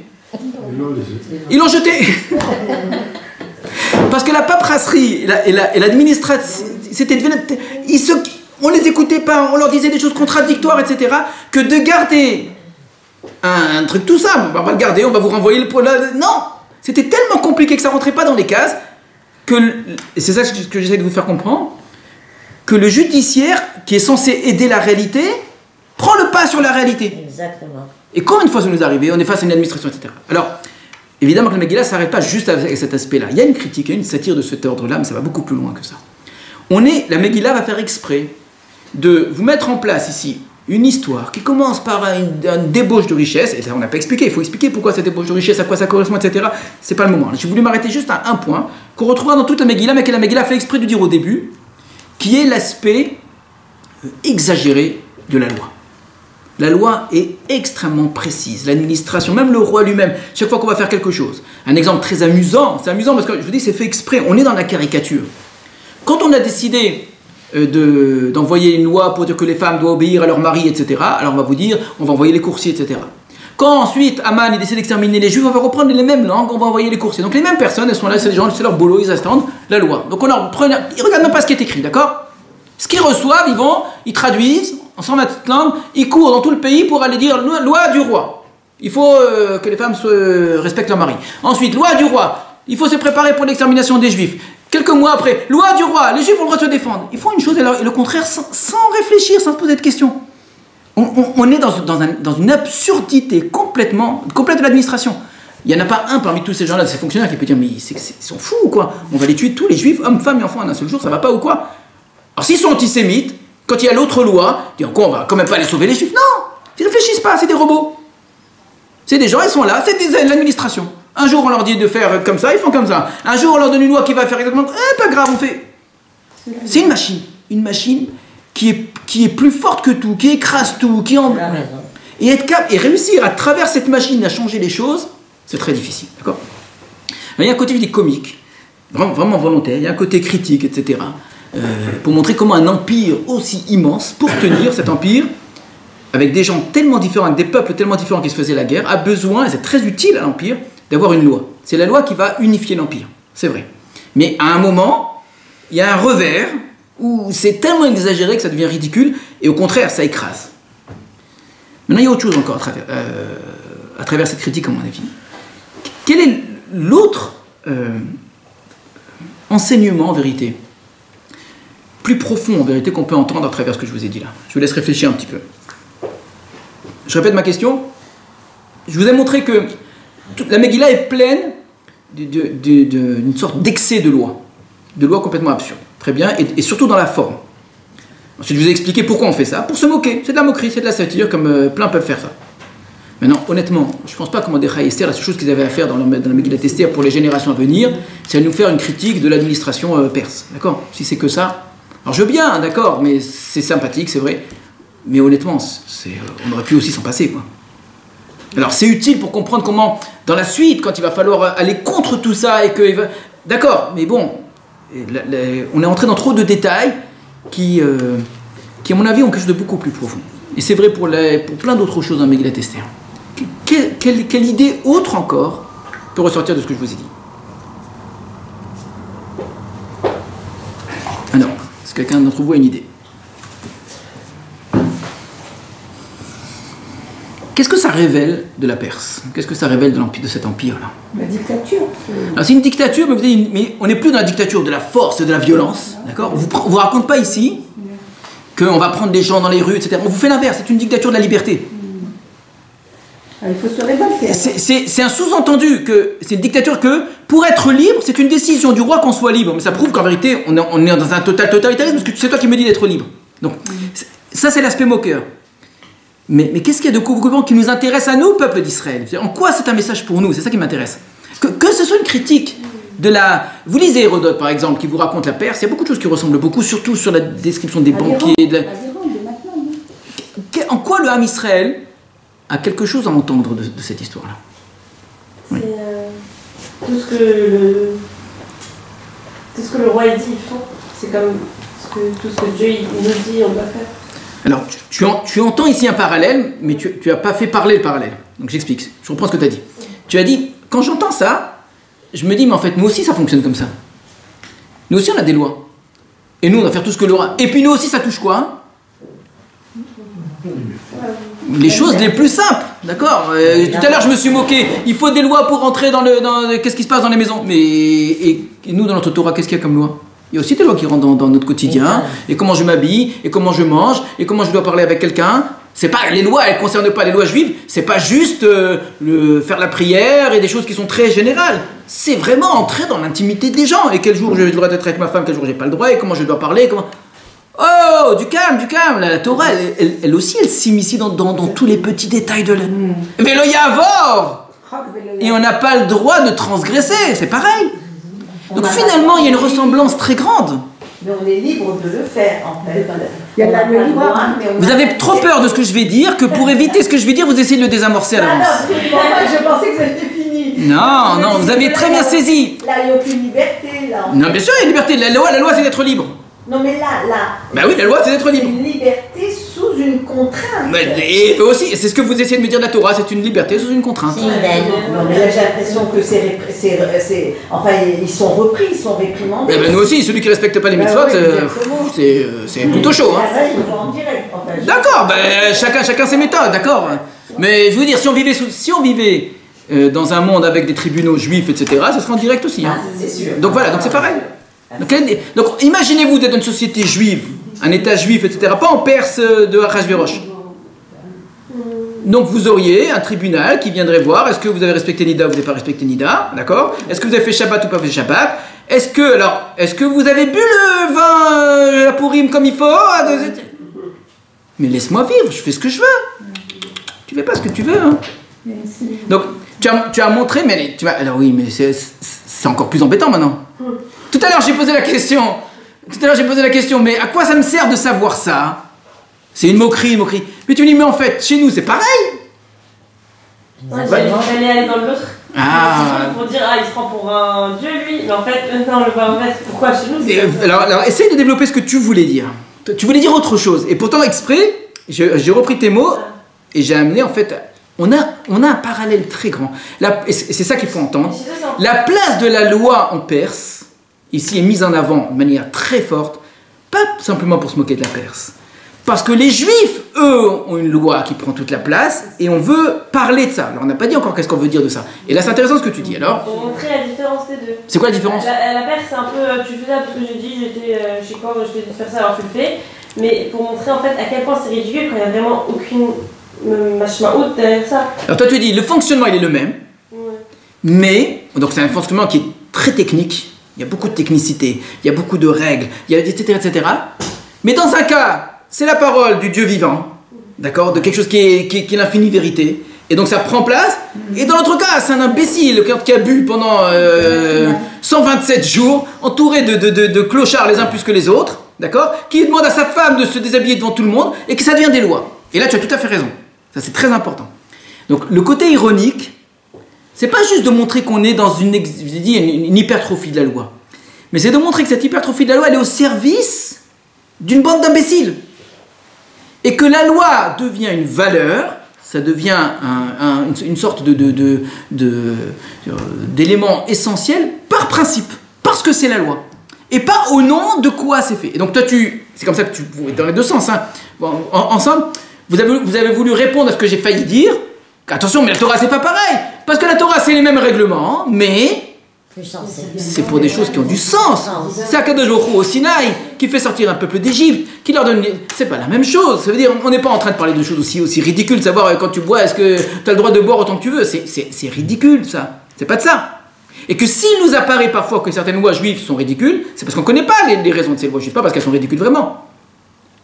Ils l'ont jeté. Parce que la paperasserie et l'administration, c'était devenu... On les écoutait pas, on leur disait des choses contradictoires, etc. Que de garder un truc tout simple. On va le garder, on va vous renvoyer le... Non! C'était tellement compliqué que ça rentrait pas dans les cases, et c'est ça que j'essaie de vous faire comprendre, que le judiciaire, qui est censé aider la réalité, prend le pas sur la réalité. Exactement. Et combien de fois ça nous est arrivé? On est face à une administration, etc. Alors, évidemment que la Megillah ne s'arrête pas juste avec cet aspect-là. Il y a une critique, il y a une satire de cet ordre-là, mais ça va beaucoup plus loin que ça. La Megillah va faire exprès de vous mettre en place ici une histoire qui commence par une débauche de richesse, et ça on n'a pas expliqué, il faut expliquer pourquoi cette débauche de richesse, à quoi ça correspond, etc. C'est pas le moment. J'ai voulu m'arrêter juste à un point qu'on retrouvera dans toute la Megillah, mais que la Megillah fait exprès de dire au début, qui est l'aspect exagéré de la loi. La loi est extrêmement précise, l'administration, même le roi lui-même, chaque fois qu'on va faire quelque chose. Un exemple très amusant, c'est amusant parce que je vous dis c'est fait exprès, on est dans la caricature. Quand on a décidé d'envoyer une loi pour dire que les femmes doivent obéir à leur mari, etc., alors on va vous dire, on va envoyer les coursiers, etc. Quand ensuite Aman il décide d'exterminer les juifs, on va reprendre les mêmes langues, on va envoyer les coursiers. Donc les mêmes personnes, elles sont là, c'est des gens, c'est leur boulot, ils attendent la loi. Donc ils regardent même pas ce qui est écrit, d'accord? Ce qu'ils reçoivent, ils traduisent en 120 langues, ils courent dans tout le pays pour aller dire loi du roi. Il faut que les femmes respectent leur mari. Ensuite, loi du roi, il faut se préparer pour l'extermination des juifs. Quelques mois après, loi du roi, les juifs ont le droit de se défendre. Ils font une chose et le contraire sans réfléchir, sans se poser de questions. On est dans une absurdité complète de l'administration. Il n'y en a pas un parmi tous ces gens-là, ces fonctionnaires, qui peut dire mais ils sont fous ou quoi? On va les tuer tous les juifs, hommes, femmes et enfants en un seul jour, ça va pas ou quoi? Alors s'ils sont antisémites, quand il y a l'autre loi, ils disent quoi, on va quand même pas aller sauver les juifs? Non, ils ne réfléchissent pas, c'est des robots. C'est des gens, ils sont là, c'est l'administration. Un jour on leur dit de faire comme ça, ils font comme ça. Un jour on leur donne une loi qui va faire exactement, pas grave, on fait. C'est une machine qui est plus forte que tout, qui écrase tout, et réussir à travers cette machine à changer les choses, c'est très difficile, d'accord? Il y a un côté, je dis, comique, vraiment volontaire, il y a un côté critique, etc. Pour montrer comment un empire aussi immense, pour tenir cet empire, avec des gens tellement différents, avec des peuples tellement différents qui se faisaient la guerre, a besoin, et c'est très utile à l'empire, d'avoir une loi. C'est la loi qui va unifier l'empire, c'est vrai. Mais à un moment, il y a un revers où c'est tellement exagéré que ça devient ridicule, et au contraire, ça écrase. Maintenant, il y a autre chose encore à travers cette critique, à mon avis. Quel est l'autre enseignement, en vérité, plus profond, en vérité, qu'on peut entendre à travers ce que je vous ai dit là? Je vous laisse réfléchir un petit peu. Je répète ma question. Je vous ai montré que la Megillah est pleine d'une sorte d'excès de lois complètement absurdes. Très bien, et surtout dans la forme. Ensuite, je vous ai expliqué pourquoi on fait ça. Pour se moquer, c'est de la moquerie, c'est de la satire, comme plein peuvent faire ça. Maintenant, honnêtement, je ne pense pas que Mordechai et Esther, la seule chose qu'ils avaient à faire dans la Megillah Esther pour les générations à venir, c'est à nous faire une critique de l'administration perse. D'accord? Si c'est que ça. Alors je veux bien, d'accord, mais c'est sympathique, c'est vrai. Mais honnêtement, on aurait pu aussi s'en passer, quoi. Alors c'est utile pour comprendre comment, dans la suite, quand il va falloir aller contre tout ça et que... D'accord, mais bon, on est entré dans trop de détails qui, à mon avis, ont quelque chose de beaucoup plus profond. Et c'est vrai pour plein d'autres choses dans Megillat Esther. Quelle idée autre encore peut ressortir de ce que je vous ai dit? Alors, est-ce que quelqu'un d'entre vous a une idée? Qu'est-ce que ça révèle de la Perse? Qu'est-ce que ça révèle de cet empire-là? La dictature. Alors c'est une dictature, mais on n'est plus dans la dictature de la force et de la violence, d'accord? On ne vous raconte pas ici qu'on va prendre des gens dans les rues, etc. On vous fait l'inverse, c'est une dictature de la liberté. Il faut se révolter. C'est un sous-entendu que c'est une dictature que, pour être libre, c'est une décision du roi qu'on soit libre. Mais ça prouve qu'en vérité, on est dans un totalitarisme, parce que c'est toi qui me dis d'être libre. Donc, ça c'est l'aspect moqueur. Mais qu'est-ce qu'il y a de concrètement qui nous intéresse à nous, peuple d'Israël? En quoi c'est un message pour nous? C'est ça qui m'intéresse. Que ce soit une critique de la... Vous lisez Hérodote, par exemple, qui vous raconte la Perse, il y a beaucoup de choses qui ressemblent beaucoup, surtout sur la description des banquiers. En quoi le Ham Israël a quelque chose à entendre de cette histoire-là? Oui. C'est tout ce que le roi dit, il faut. C'est comme tout ce que Dieu il nous dit, on doit faire. Alors, tu entends ici un parallèle, mais tu n'as pas fait parler le parallèle. Donc j'explique, je reprends ce que tu as dit. Tu as dit, quand j'entends ça, je me dis, mais en fait, nous aussi, ça fonctionne comme ça. Nous aussi, on a des lois. Et nous, on va faire tout ce que le roi... Et puis nous aussi, ça touche quoi? Les choses les plus simples, d'accord? Tout à l'heure, je me suis moqué. Il faut des lois pour rentrer dans qu'est-ce qui se passe dans les maisons? Mais et nous, dans notre Torah, qu'est-ce qu'il y a comme loi? Il y a aussi des lois qui rentrent dans notre quotidien, et comment je m'habille, et comment je mange, et comment je dois parler avec quelqu'un. C'est pas, les lois, elles ne concernent pas les lois juives, c'est pas juste faire la prière et des choses qui sont très générales. C'est vraiment entrer dans l'intimité des gens, et quel jour j'ai le droit d'être avec ma femme, quel jour j'ai pas le droit, et comment je dois parler, comment... Oh, du calme, du calme. La Torah, elle aussi, elle s'immisce dans tous les petits détails de la... Velo Yavor. Et on n'a pas le droit de transgresser, c'est pareil. Donc finalement, il y a une ressemblance très grande. Mais on est libre de le faire, en fait. Il y a la loi. Vous avez trop peur de ce que je vais dire que pour éviter ce que je vais dire, vous essayez de le désamorcer à Ah non, l'avance. absolument pas, je pensais que c'était fini. Non, non, vous avez très bien saisi. Là, il n'y a aucune liberté, là. Non, bien sûr, il y a une liberté. La loi c'est d'être libre. Non, mais là, Bah oui, la loi, c'est d'être c'est libre. une liberté sous une contrainte. Et aussi, c'est ce que vous essayez de me dire de la Torah, c'est une liberté sous une contrainte. Non, mais là, j'ai l'impression que enfin, ils sont repris, ils sont réprimandés. Eh ben nous aussi, celui qui respecte pas les mitzvot, c'est plutôt chaud. Hein. Là, ils vont en direct. Enfin, D'accord, ben chacun ses méthodes, d'accord. Mais je veux dire, si on vivait dans un monde avec des tribunaux juifs, etc., ça serait en direct aussi. Hein. c'est sûr. Donc voilà, donc c'est pareil. Donc imaginez-vous d'être dans une société juive, un état juif, etc., pas en Perse de Achashverosh. Donc vous auriez un tribunal qui viendrait voir, est-ce que vous avez respecté Nida ou vous n'avez pas respecté Nida, d'accord? Est-ce que vous avez fait Shabbat ou pas fait Shabbat? Est-ce que vous avez bu le vin, la Purim comme il faut? Mais laisse-moi vivre, je fais ce que je veux. Tu fais pas ce que tu veux, hein. Donc tu as montré, mais alors oui, mais c'est encore plus embêtant maintenant. Tout à l'heure j'ai posé la question, mais à quoi ça me sert de savoir ça? C'est une moquerie. Mais tu me dis, mais en fait, chez nous c'est pareil. Ouais, j'allais aller dans l'autre. Ah. Pour dire, il se prend pour un dieu lui, mais en fait, non, le voit en fait, pourquoi chez nous Alors, essaye de développer ce que tu voulais dire. Tu voulais dire autre chose, et pourtant exprès, j'ai repris tes mots, et j'ai amené en fait, on a un parallèle très grand. Et c'est ça qu'il faut entendre. La place de la loi en Perse, ici, est mise en avant de manière très forte, pas simplement pour se moquer de la Perse. Parce que les Juifs, eux, ont une loi qui prend toute la place et on veut parler de ça. Alors on n'a pas dit encore qu'est-ce qu'on veut dire de ça. Et là c'est intéressant ce que tu dis alors. Pour montrer la différence des deux. C'est quoi la différence? La Perse c'est un peu, tu fais ça parce que j'ai dit, j'étais chez Corps, je t'ai dit de faire ça, alors tu le fais. Mais pour montrer en fait à quel point c'est ridicule quand il n'y a vraiment aucune machma haute derrière ça. Alors toi tu dis, le fonctionnement il est le même. Ouais. Mais, donc c'est un fonctionnement qui est très technique. Il y a beaucoup de technicité, il y a beaucoup de règles, il y a etc. Mais dans un cas, c'est la parole du Dieu vivant, d'accord, de quelque chose qui est l'infinie vérité. Et donc ça prend place. Et dans l'autre cas, c'est un imbécile qui a bu pendant 127 jours, entouré de clochards les uns plus que les autres, d'accord, qui demande à sa femme de se déshabiller devant tout le monde et que ça devient des lois. Et là, tu as tout à fait raison. Ça, c'est très important. Donc le côté ironique, c'est pas juste de montrer qu'on est dans une hypertrophie de la loi, mais c'est de montrer que cette hypertrophie de la loi, elle est au service d'une bande d'imbéciles. Et que la loi devient une valeur, ça devient une sorte d'élément essentiel par principe, parce que c'est la loi. Et pas au nom de quoi c'est fait. Et donc toi, c'est comme ça que tu... Dans les deux sens, hein. Bon, ensemble, vous avez voulu répondre à ce que j'ai failli dire. Attention, mais la Torah, c'est pas pareil. Parce que la Torah, c'est les mêmes règlements, mais... c'est pour des choses qui ont du sens. C'est Akadosh Baruch Hu au Sinaï qui fait sortir un peuple d'Égypte, qui leur donne... C'est pas la même chose. Ça veut dire, on n'est pas en train de parler de choses aussi ridicules, de savoir quand tu bois, est-ce que tu as le droit de boire autant que tu veux. C'est ridicule, ça. C'est pas de ça. Et que s'il nous apparaît parfois que certaines lois juives sont ridicules, c'est parce qu'on ne connaît pas les raisons de ces lois juives, pas parce qu'elles sont ridicules vraiment.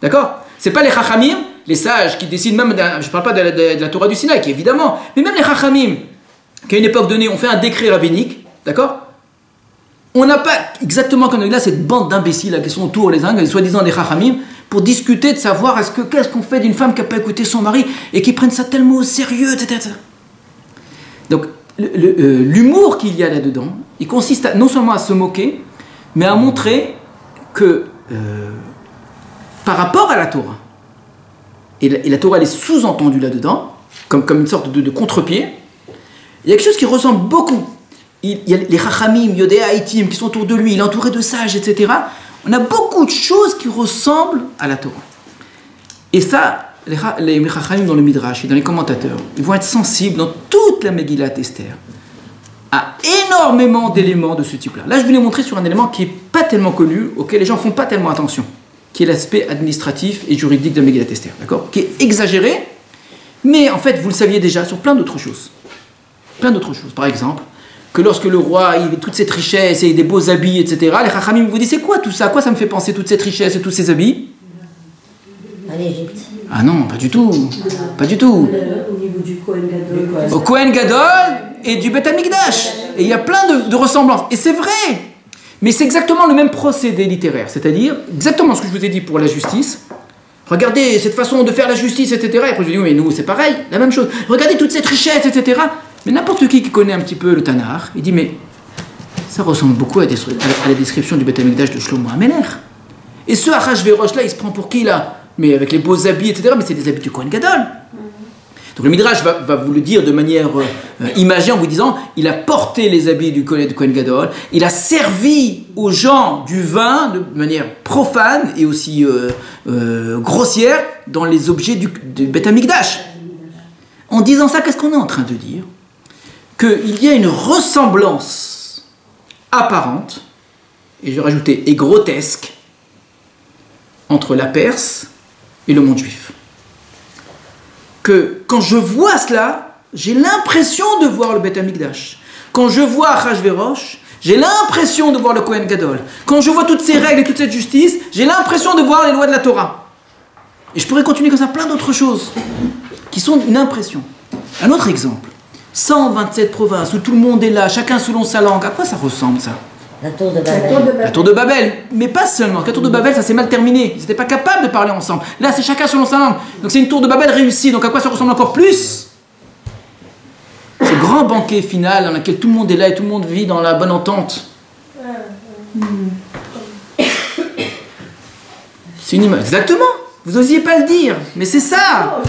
D'accord? C'est pas les Chachamim, les sages qui décident même... je parle pas de la Torah du Sinaï, qui évidemment... Mais même les Chachamim, qu'à une époque donnée, on fait un décret rabbinique, d'accord? On n'a pas exactement comme là cette bande d'imbéciles qui sont autour les uns, les soi-disant des Chachamim, pour discuter de savoir qu'est-ce qu'on fait d'une femme qui n'a pas écouté son mari et qui prennent ça tellement au sérieux, etc. Donc l'humour qu'il y a là-dedans, il consiste non seulement à se moquer, mais à montrer que par rapport à la Torah, et la Torah elle est sous-entendue là-dedans, comme une sorte de contre-pied, il y a quelque chose qui ressemble beaucoup. Il y a les Chachamim, Yodéa, Haïtim qui sont autour de lui, il est entouré de sages, etc. On a beaucoup de choses qui ressemblent à la Torah. Et ça, les Chachamim dans le Midrash et dans les commentateurs, ils vont être sensibles dans toute la Megillat Esther à énormément d'éléments de ce type-là. Là, je voulais montrer sur un élément qui n'est pas tellement connu, auquel les gens ne font pas tellement attention, qui est l'aspect administratif et juridique de la Megillat Esther, d'accord, qui est exagéré, mais en fait, vous le saviez déjà sur plein d'autres choses. Plein d'autres choses. Par exemple, que lorsque le roi, il a toute cette richesse et des beaux habits, etc., les Chachamim vous disent, c'est quoi tout ça? À quoi ça me fait penser toute cette richesse et tous ces habits? En Égypte. Ah non, pas du tout. Pas du tout. Au niveau du Kohen Gadol. Au Kohen Gadol et du Beth Amikdash. Et il y a plein de ressemblances. Et c'est vrai. Mais c'est exactement le même procédé littéraire. C'est-à-dire, exactement ce que je vous ai dit pour la justice. Regardez cette façon de faire la justice, etc. Et après je dis, oui, mais nous, c'est pareil, la même chose. Regardez toute cette richesse, etc. Mais n'importe qui connaît un petit peu le Tanakh, il dit, mais ça ressemble beaucoup à la description du Beth Amikdash de Shlomo HaMelech. Et ce Achashverosh là, il se prend pour qui là? Mais avec les beaux habits, etc. Mais c'est des habits du Kohen Gadol. Donc le Midrash va vous le dire de manière imagée en vous disant, il a porté les habits du Kohen Gadol, il a servi aux gens du vin de manière profane et aussi grossière dans les objets du Beth Amikdash. En disant ça, qu'est-ce qu'on est en train de dire? Qu'il y a une ressemblance apparente, et je vais rajouter, et grotesque, entre la Perse et le monde juif. Que quand je vois cela, j'ai l'impression de voir le Beth Amikdash. Quand je vois Achashverosh, j'ai l'impression de voir le Kohen Gadol. Quand je vois toutes ces règles et toute cette justice, j'ai l'impression de voir les lois de la Torah. Et je pourrais continuer comme ça plein d'autres choses qui sont une impression. Un autre exemple. 127 provinces où tout le monde est là, chacun selon sa langue. À quoi ça ressemble ça? La tour de Babel. La tour de Babel, mais pas seulement. La tour de Babel, ça s'est mal terminé. Ils n'étaient pas capables de parler ensemble. Là, c'est chacun selon sa langue. Donc c'est une tour de Babel réussie. Donc à quoi ça ressemble encore plus? Ce grand banquet final dans lequel tout le monde est là et tout le monde vit dans la bonne entente. C'est une image. Exactement. Vous n'osiez pas le dire, mais c'est ça.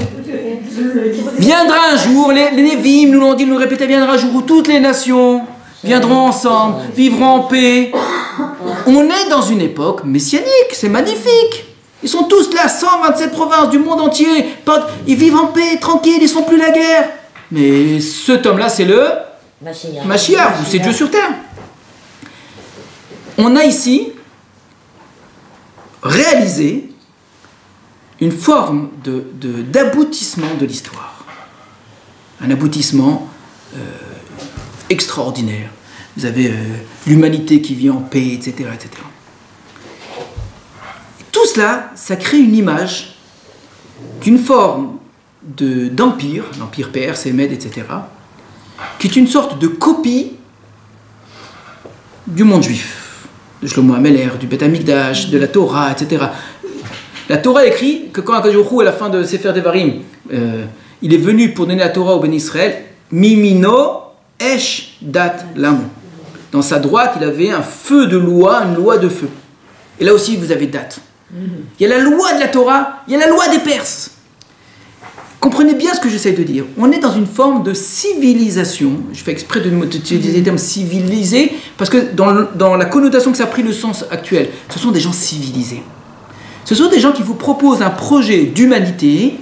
Viendra un jour, les Névim nous l'ont dit, nous le répétaient, viendra un jour où toutes les nations viendront ensemble, vivront en paix. On est dans une époque messianique, c'est magnifique. Ils sont tous là, 127 provinces du monde entier, ils vivent en paix, tranquilles, ils ne sont plus la guerre. Mais cet homme-là, c'est le Mashiach, c'est Dieu sur terre. On a ici réalisé une forme d'aboutissement de l'histoire. Un aboutissement extraordinaire. Vous avez l'humanité qui vit en paix, etc., etc. Tout cela, ça crée une image d'une forme d'empire, l'empire perse, Médès, etc., qui est une sorte de copie du monde juif, de Shlomo HaMelech, du Beth Amikdash, de la Torah, etc. La Torah écrit que quand Akadosh Baruch Hu, à la fin de Sefer Devarim, il est venu pour donner la Torah au Ben Israël, Mimino Esh Dat Lamo. Dans sa droite, il avait un feu de loi, une loi de feu. Et là aussi, vous avez date. Il y a la loi de la Torah, il y a la loi des Perses. Comprenez bien ce que j'essaie de dire. On est dans une forme de civilisation. Je fais exprès d'utiliser le terme civilisé, parce que dans la connotation que ça a pris le sens actuel, ce sont des gens civilisés. Ce sont des gens qui vous proposent un projet d'humanité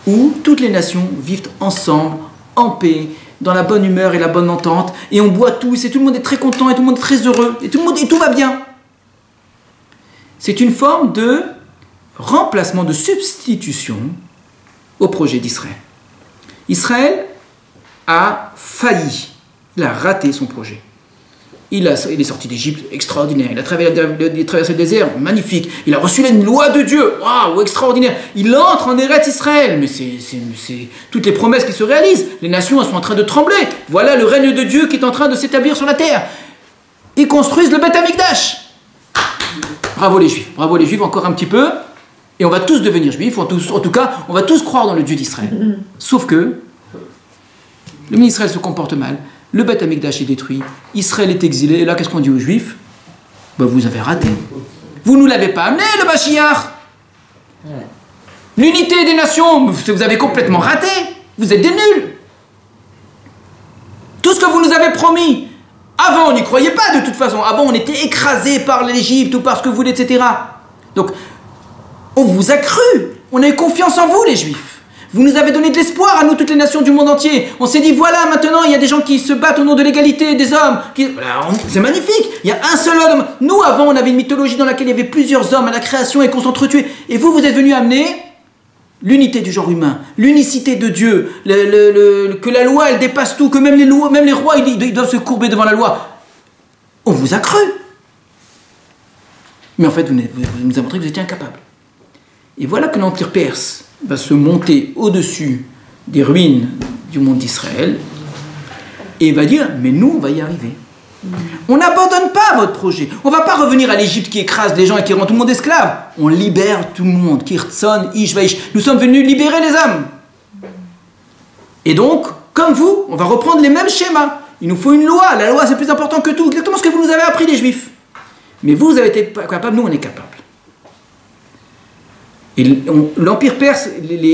où toutes les nations vivent ensemble, en paix, dans la bonne humeur et la bonne entente, et on boit tous, et tout le monde est très content, et tout le monde est très heureux, et tout va bien. C'est une forme de remplacement, de substitution au projet d'Israël. Israël a failli, il a raté son projet. Il est sorti d'Égypte, extraordinaire. Il a traversé le désert, magnifique. Il a reçu la loi de Dieu, waouh, extraordinaire. Il entre en Eretz Israël, mais c'est toutes les promesses qui se réalisent. Les nations, elles sont en train de trembler. Voilà le règne de Dieu qui est en train de s'établir sur la terre. Ils construisent le Beth Amikdash. Bravo les Juifs encore un petit peu. Et on va tous devenir Juifs, en tout cas, on va tous croire dans le Dieu d'Israël. Sauf que le ministre d'Israël se comporte mal. Le Beth Amikdash est détruit, Israël est exilé, et là qu'est-ce qu'on dit aux Juifs? Ben, vous avez raté. Vous ne nous l'avez pas amené, le Mashiach. L'unité des nations, vous avez complètement raté. Vous êtes des nuls. Tout ce que vous nous avez promis, avant on n'y croyait pas de toute façon, avant on était écrasé par l'Égypte ou par ce que vous voulez, etc. Donc, on vous a cru, on a eu confiance en vous les Juifs. Vous nous avez donné de l'espoir à nous, toutes les nations du monde entier. On s'est dit, voilà, maintenant, il y a des gens qui se battent au nom de l'égalité des hommes. Voilà, c'est magnifique. Il y a un seul homme. Nous, avant, on avait une mythologie dans laquelle il y avait plusieurs hommes à la création et qu'on s'entretuait. Et vous êtes venus amener l'unité du genre humain, l'unicité de Dieu, que la loi, elle dépasse tout, que même les rois, ils doivent se courber devant la loi. On vous a cru. Mais en fait, vous nous avez montré que vous étiez incapables. Et voilà que l'Empire perse va se monter au-dessus des ruines du monde d'Israël et va dire, mais nous, on va y arriver. On n'abandonne pas votre projet. On ne va pas revenir à l'Égypte qui écrase les gens et qui rend tout le monde esclave. On libère tout le monde. Kirtson, Ish, Vaish. Nous sommes venus libérer les hommes. Et donc, comme vous, on va reprendre les mêmes schémas. Il nous faut une loi. La loi, c'est plus important que tout. Exactement ce que vous nous avez appris, les Juifs. Mais vous avez été capables, nous, on est capables. Et l'Empire perse,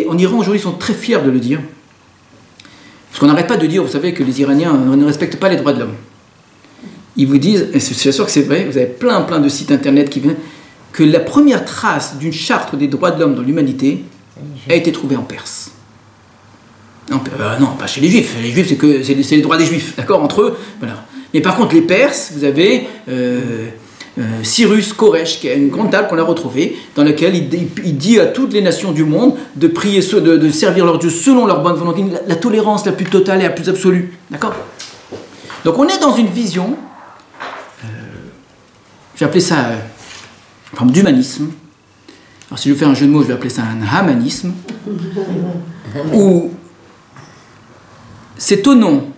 en Iran aujourd'hui, sont très fiers de le dire. Parce qu'on n'arrête pas de dire, vous savez, que les Iraniens ne respectent pas les droits de l'homme. Ils vous disent, et c'est sûr que c'est vrai, vous avez plein de sites internet qui viennent, que la première trace d'une charte des droits de l'homme dans l'humanité a été trouvée en Perse. Non, pas chez les Juifs. Les Juifs, c'est les droits des Juifs, d'accord, entre eux. Voilà. Mais par contre, les Perses, vous avez Cyrus Koresh, qui a une grande table qu'on a retrouvée, dans laquelle il dit à toutes les nations du monde de prier, de servir leur Dieu selon leur bonne volonté, la tolérance la plus totale et la plus absolue. D'accord ? Donc on est dans une vision, je vais appeler ça une forme d'humanisme. Alors si je fais un jeu de mots, je vais appeler ça un hamanisme, où c'est au nom,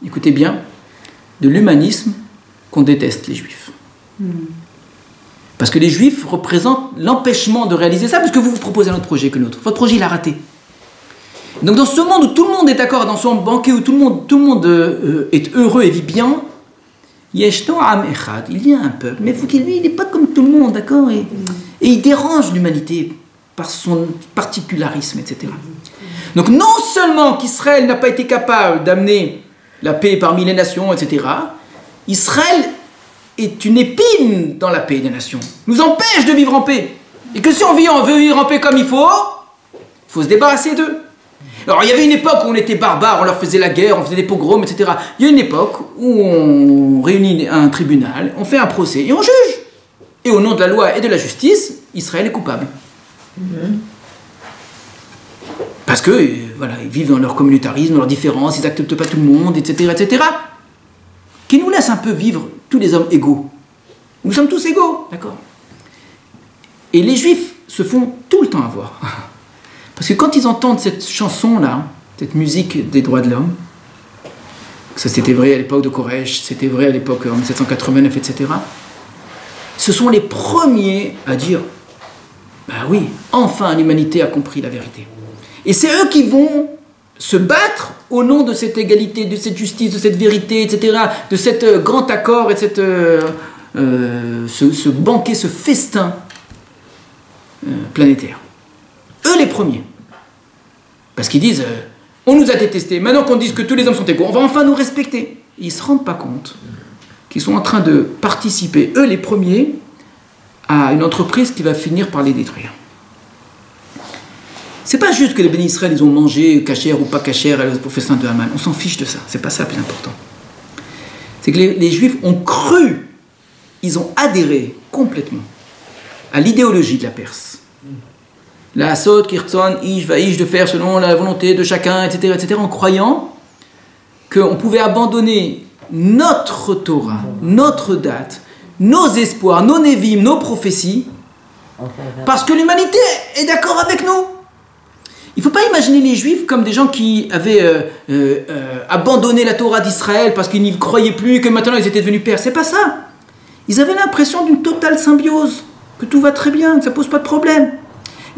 écoutez bien, de l'humanisme qu'on déteste les Juifs. Parce que les Juifs représentent l'empêchement de réaliser ça, parce que vous proposez un autre projet que l'autre. Votre projet, il a raté. Donc dans ce monde où tout le monde est d'accord, dans ce banquet où tout le monde est heureux et vit bien, il y a un peuple, mais lui, il n'est pas comme tout le monde, d'accord, et il dérange l'humanité par son particularisme, etc. Donc non seulement qu'Israël n'a pas été capable d'amener la paix parmi les nations, etc., Israël est une épine dans la paix des nations, nous empêche de vivre en paix. Et que si on veut vivre en paix comme il faut se débarrasser d'eux. Alors il y avait une époque où on était barbares, on leur faisait la guerre, on faisait des pogroms, etc. Il y a une époque où on réunit un tribunal, on fait un procès et on juge. Et au nom de la loi et de la justice, Israël est coupable. Parce que, voilà, ils vivent dans leur communautarisme, leur différence, ils n'acceptent pas tout le monde, etc., etc. Qui nous laisse un peu vivre tous les hommes égaux. Nous sommes tous égaux, d'accord ? Et les Juifs se font tout le temps avoir. Parce que quand ils entendent cette chanson-là, cette musique des droits de l'homme, ça c'était vrai à l'époque de Koresh, c'était vrai à l'époque en 1789, etc., ce sont les premiers à dire « Bah oui, enfin l'humanité a compris la vérité ». Et c'est eux qui vont se battre au nom de cette égalité, de cette justice, de cette vérité, etc., de cet grand accord et de ce banquet, ce festin planétaire. Eux les premiers. Parce qu'ils disent, on nous a détestés, maintenant qu'on dit que tous les hommes sont égaux, on va enfin nous respecter. Et ils ne se rendent pas compte qu'ils sont en train de participer, eux les premiers, à une entreprise qui va finir par les détruire. C'est pas juste que les bénis Israël, ils ont mangé cachère ou pas cachère au festin de Haman. On s'en fiche de ça. C'est pas ça le plus important. C'est que les Juifs ont cru, ils ont adhéré complètement à l'idéologie de la Perse. La Sot, Kirtson, Ish, Vaish, de faire selon la volonté de chacun, etc., en croyant qu'on pouvait abandonner notre Torah, notre date, nos espoirs, nos Névim, nos prophéties, parce que l'humanité est d'accord avec nous. Il ne faut pas imaginer les Juifs comme des gens qui avaient abandonné la Torah d'Israël parce qu'ils n'y croyaient plus, que maintenant ils étaient devenus perses. C'est pas ça. Ils avaient l'impression d'une totale symbiose, que tout va très bien, que ça ne pose pas de problème.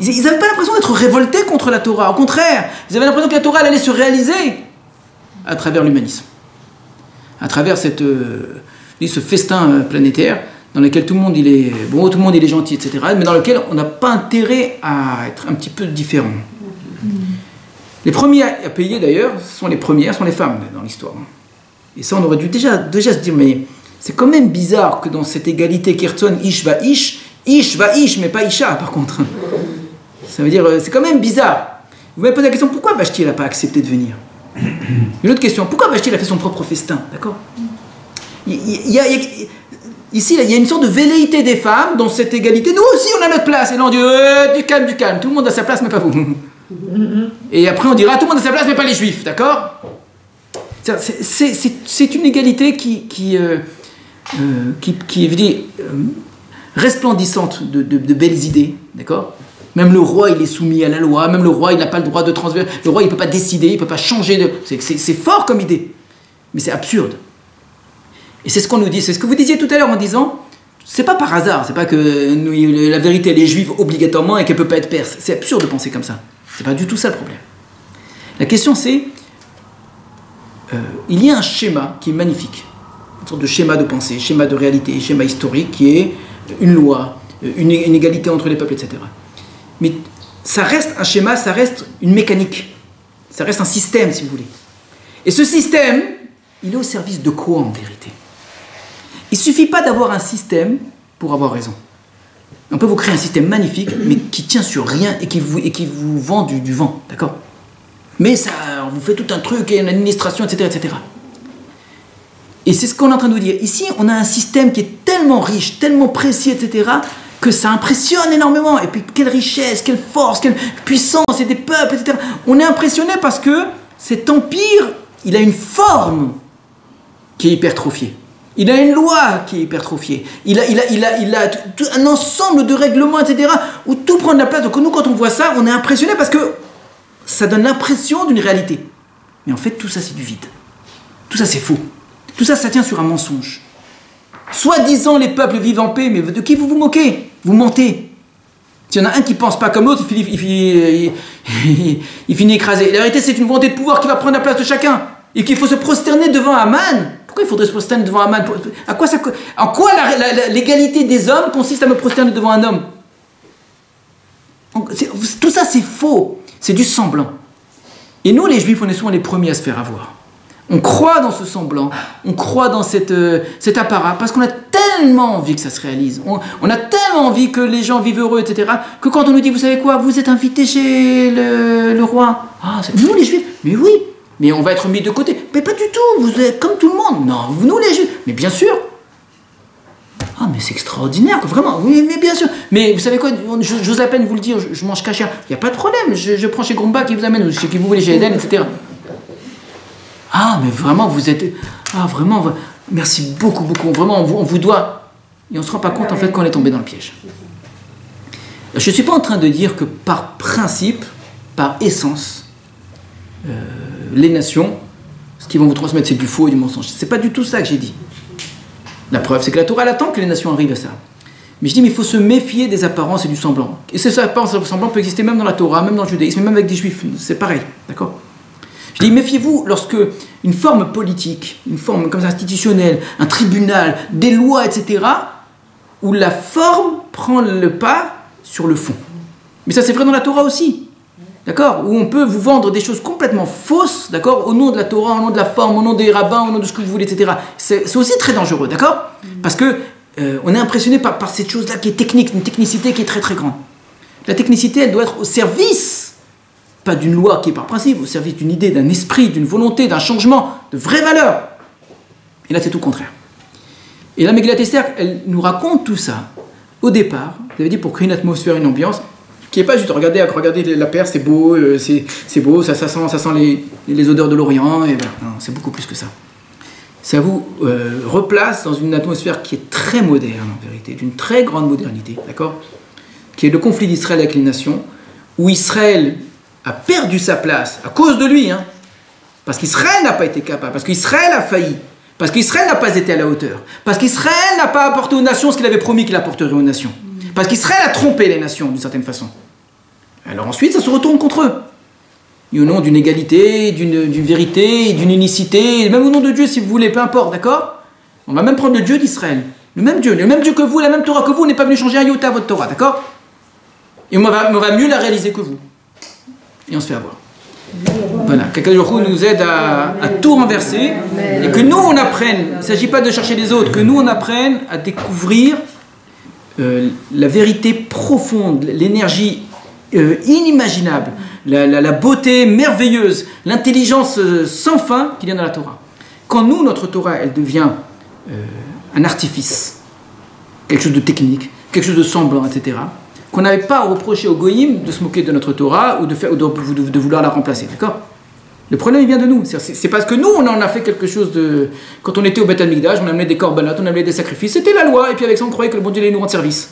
Ils n'avaient pas l'impression d'être révoltés contre la Torah. Au contraire, ils avaient l'impression que la Torah elle allait se réaliser à travers l'humanisme, à travers ce festin planétaire dans lequel tout le monde il est bon, tout le monde il est gentil, etc., mais dans lequel on n'a pas intérêt à être un petit peu différent. Les premiers à payer d'ailleurs sont les femmes dans l'histoire. Et ça on aurait dû déjà se dire, mais c'est quand même bizarre que dans cette égalité Kirton, Ish va Ish, mais pas Isha par contre. Ça veut dire, c'est quand même bizarre. Vous m'avez posé la question, pourquoi Vashti n'a pas accepté de venir ? Une autre question, pourquoi Vashti a fait son propre festin ? D'accord ? Ici, il y a une sorte de velléité des femmes dans cette égalité. Nous aussi, on a notre place. Et là, on dit, du calme. Tout le monde a sa place, mais pas vous. Et après, on dira, tout le monde a sa place, mais pas les Juifs. D'accord ? C'est une égalité qui est resplendissante de belles idées. D'accord ? Même le roi, il est soumis à la loi. Même le roi, il n'a pas le droit de transverser. Le roi, il ne peut pas décider, il ne peut pas changer de... C'est fort comme idée. Mais c'est absurde. Et c'est ce qu'on nous dit. C'est ce que vous disiez tout à l'heure en disant, c'est pas par hasard. C'est pas que la vérité, elle est juive obligatoirement et qu'elle ne peut pas être perse. C'est absurde de penser comme ça. C'est pas du tout ça le problème. La question c'est, il y a un schéma qui est magnifique. Une sorte de schéma de pensée, schéma de réalité, schéma historique qui est une loi, une égalité entre les peuples, etc. Mais ça reste un schéma, ça reste une mécanique. Ça reste un système, si vous voulez. Et ce système, il est au service de quoi en vérité? Il ne suffit pas d'avoir un système pour avoir raison. On peut vous créer un système magnifique, mais qui tient sur rien et qui vous vend du vent, d'accord? Mais ça, on vous fait tout un truc, et une administration, etc., etc. Et c'est ce qu'on est en train de vous dire. Ici, on a un système qui est tellement riche, tellement précis, etc., que ça impressionne énormément. Et puis, quelle richesse, quelle force, quelle puissance, et des peuples, etc. On est impressionné parce que cet empire, il a une forme qui est hypertrophiée. Il a une loi qui est hypertrophiée. Il a un ensemble de règlements, etc., où tout prend de la place. Donc nous, quand on voit ça, on est impressionné parce que ça donne l'impression d'une réalité. Mais en fait, tout ça, c'est du vide. Tout ça, c'est faux. Tout ça, ça tient sur un mensonge. Soi-disant, les peuples vivent en paix, mais de qui vous vous moquez? Vous mentez. S'il y en a un qui ne pense pas comme l'autre, il finit écrasé. La réalité, c'est une volonté de pouvoir qui va prendre la place de chacun. Et qu'il faut se prosterner devant Aman. Pourquoi il faudrait se prosterner devant Aman? En quoi l'égalité des hommes consiste à me prosterner devant un homme? Tout ça, c'est faux. C'est du semblant. Et nous, les Juifs, on est souvent les premiers à se faire avoir. On croit dans ce semblant, on croit dans cet apparat, parce qu'on a tellement envie que ça se réalise. On a tellement envie que les gens vivent heureux, etc., que quand on nous dit, vous savez quoi, vous êtes invités chez le roi. Ah, nous, les Juifs, mais oui, mais on va être mis de côté. Mais pas du tout, vous êtes comme tout le monde. Non, nous, les Juifs, mais bien sûr. Ah, mais c'est extraordinaire, vraiment, oui, mais bien sûr. Mais vous savez quoi, j'ose à peine vous le dire, je mange cachère. Il n'y a pas de problème, je prends chez Gromba qui vous amène, chez qui vous voulez, chez Eden, etc. Ah, mais vraiment, vous êtes... Ah, vraiment, merci beaucoup, beaucoup. Vraiment, on vous doit... Et on ne se rend pas compte, en fait, qu'on est tombé dans le piège. Je ne suis pas en train de dire que par principe, par essence, les nations, ce qu'ils vont vous transmettre, c'est du faux et du mensonge. Ce n'est pas du tout ça que j'ai dit. La preuve, c'est que la Torah, elle attend que les nations arrivent à ça. Mais je dis, mais il faut se méfier des apparences et du semblant. Et ces apparences et du semblant peut exister même dans la Torah, même dans le judaïsme, même avec des juifs. C'est pareil, d'accord? Je dis, méfiez-vous lorsque une forme politique, une forme comme ça institutionnelle, un tribunal, des lois, etc., où la forme prend le pas sur le fond. Mais ça, c'est vrai dans la Torah aussi, d'accord? Où on peut vous vendre des choses complètement fausses, d'accord? Au nom de la Torah, au nom de la forme, au nom des rabbins, au nom de ce que vous voulez, etc. C'est aussi très dangereux, d'accord? Parce que on est impressionné par cette chose-là qui est technique, une technicité qui est très très grande. La technicité, elle doit être au service, pas d'une loi qui est par principe, au service d'une idée, d'un esprit, d'une volonté, d'un changement, de vraies valeurs. Et là, c'est tout le contraire. Et la Megillat Esther, elle nous raconte tout ça. Au départ, vous avez dit pour créer une atmosphère, une ambiance, qui n'est pas juste regardez la Perse, c'est beau, c'est beau, ça sent les odeurs de l'Orient, et voilà. Non, c'est beaucoup plus que ça. Ça vous replace dans une atmosphère qui est très moderne, en vérité, d'une très grande modernité, d'accord? Qui est le conflit d'Israël avec les nations, où Israël a perdu sa place à cause de lui, hein, parce qu'Israël n'a pas été capable, parce qu'Israël a failli, parce qu'Israël n'a pas été à la hauteur, parce qu'Israël n'a pas apporté aux nations ce qu'il avait promis qu'il apporterait aux nations, parce qu'Israël a trompé les nations d'une certaine façon. Alors ensuite, ça se retourne contre eux. Et au nom d'une égalité, d'une vérité, d'une unicité, même au nom de Dieu si vous voulez, peu importe, d'accord? On va même prendre le Dieu d'Israël, le même Dieu que vous, la même Torah que vous, on n'est pas venu changer un iota à votre Torah, d'accord? Et on va mieux la réaliser que vous. Et on se fait avoir. Voilà, qu'Akadosh Baruch Hu nous aide à tout renverser et que nous on apprenne, il ne s'agit pas de chercher les autres, que nous on apprenne à découvrir la vérité profonde, l'énergie inimaginable, la beauté merveilleuse, l'intelligence sans fin qu'il y a dans la Torah. Quand nous, notre Torah, elle devient un artifice, quelque chose de technique, quelque chose de semblant, etc., qu'on n'avait pas à reprocher aux goïms de se moquer de notre Torah ou de vouloir la remplacer, d'accord? Le problème, il vient de nous. C'est parce que nous, on en a fait quelque chose de... Quand on était au Beth Amikdash, on amenait des korbanot, on amenait des sacrifices, c'était la loi, et puis avec ça, on croyait que le bon Dieu allait nous rendre service.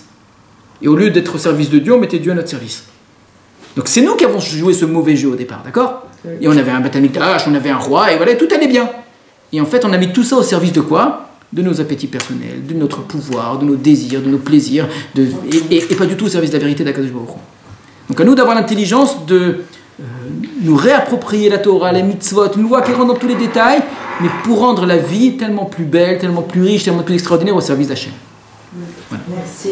Et au lieu d'être au service de Dieu, on mettait Dieu à notre service. Donc c'est nous qui avons joué ce mauvais jeu au départ, d'accord? Et on avait un Beth Amikdash, on avait un roi, et voilà, tout allait bien. Et en fait, on a mis tout ça au service de quoi? De nos appétits personnels, de notre pouvoir, de nos désirs, de nos plaisirs, et pas du tout au service de la vérité d'Akadosh Baruch Hu. Donc à nous d'avoir l'intelligence de nous réapproprier la Torah, les mitzvot, une loi qui rentre dans tous les détails, mais pour rendre la vie tellement plus belle, tellement plus riche, tellement plus extraordinaire au service d'Hachem. Voilà. Merci.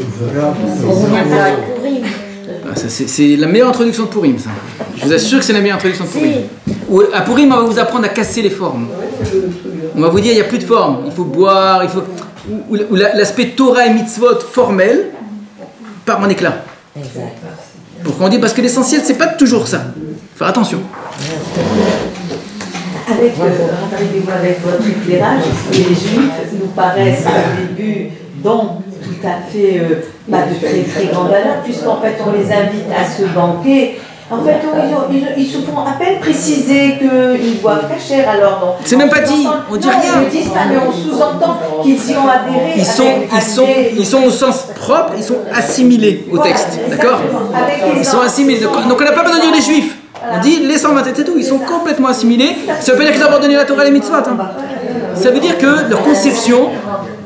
On revient à Purim. Ah, c'est la meilleure introduction de Purim, ça. Je vous assure que c'est la meilleure introduction de Purim. À Purim, on va vous apprendre à casser les formes. On va vous dire, il n'y a plus de forme. Il faut boire, il faut... Où l'aspect Torah et mitzvot formel part en éclat. Exact. Pourquoi on dit? Parce que l'essentiel, c'est pas toujours ça. Faire attention. Avec votre éclairage, les Juifs nous paraissent au début donc tout à fait pas de très très grande valeur, puisqu'en fait on les invite à se banquer. En fait, ils se font à peine préciser qu'ils boivent cachère, alors non. C'est même pas dit, on dit rien. Ils ne disent pas, mais on sous-entend qu'ils y ont adhéré. Ils sont au sens propre, ils sont assimilés au texte, d'accord? Ils sont assimilés. Donc on n'a pas besoin de dire les Juifs. On dit les 127 et tout, ils sont complètement assimilés. Ça veut pas dire qu'ils ont abandonné la Torah et les mitzvot. Hein. Ça veut dire que leur conception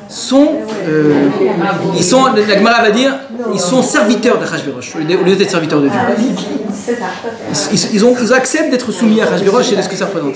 sont, la Gemara va dire, ils sont serviteurs d'Achashverosh, au lieu d'être serviteurs de Dieu. Ils acceptent d'être soumis à Achashverosh et de ce que ça représente.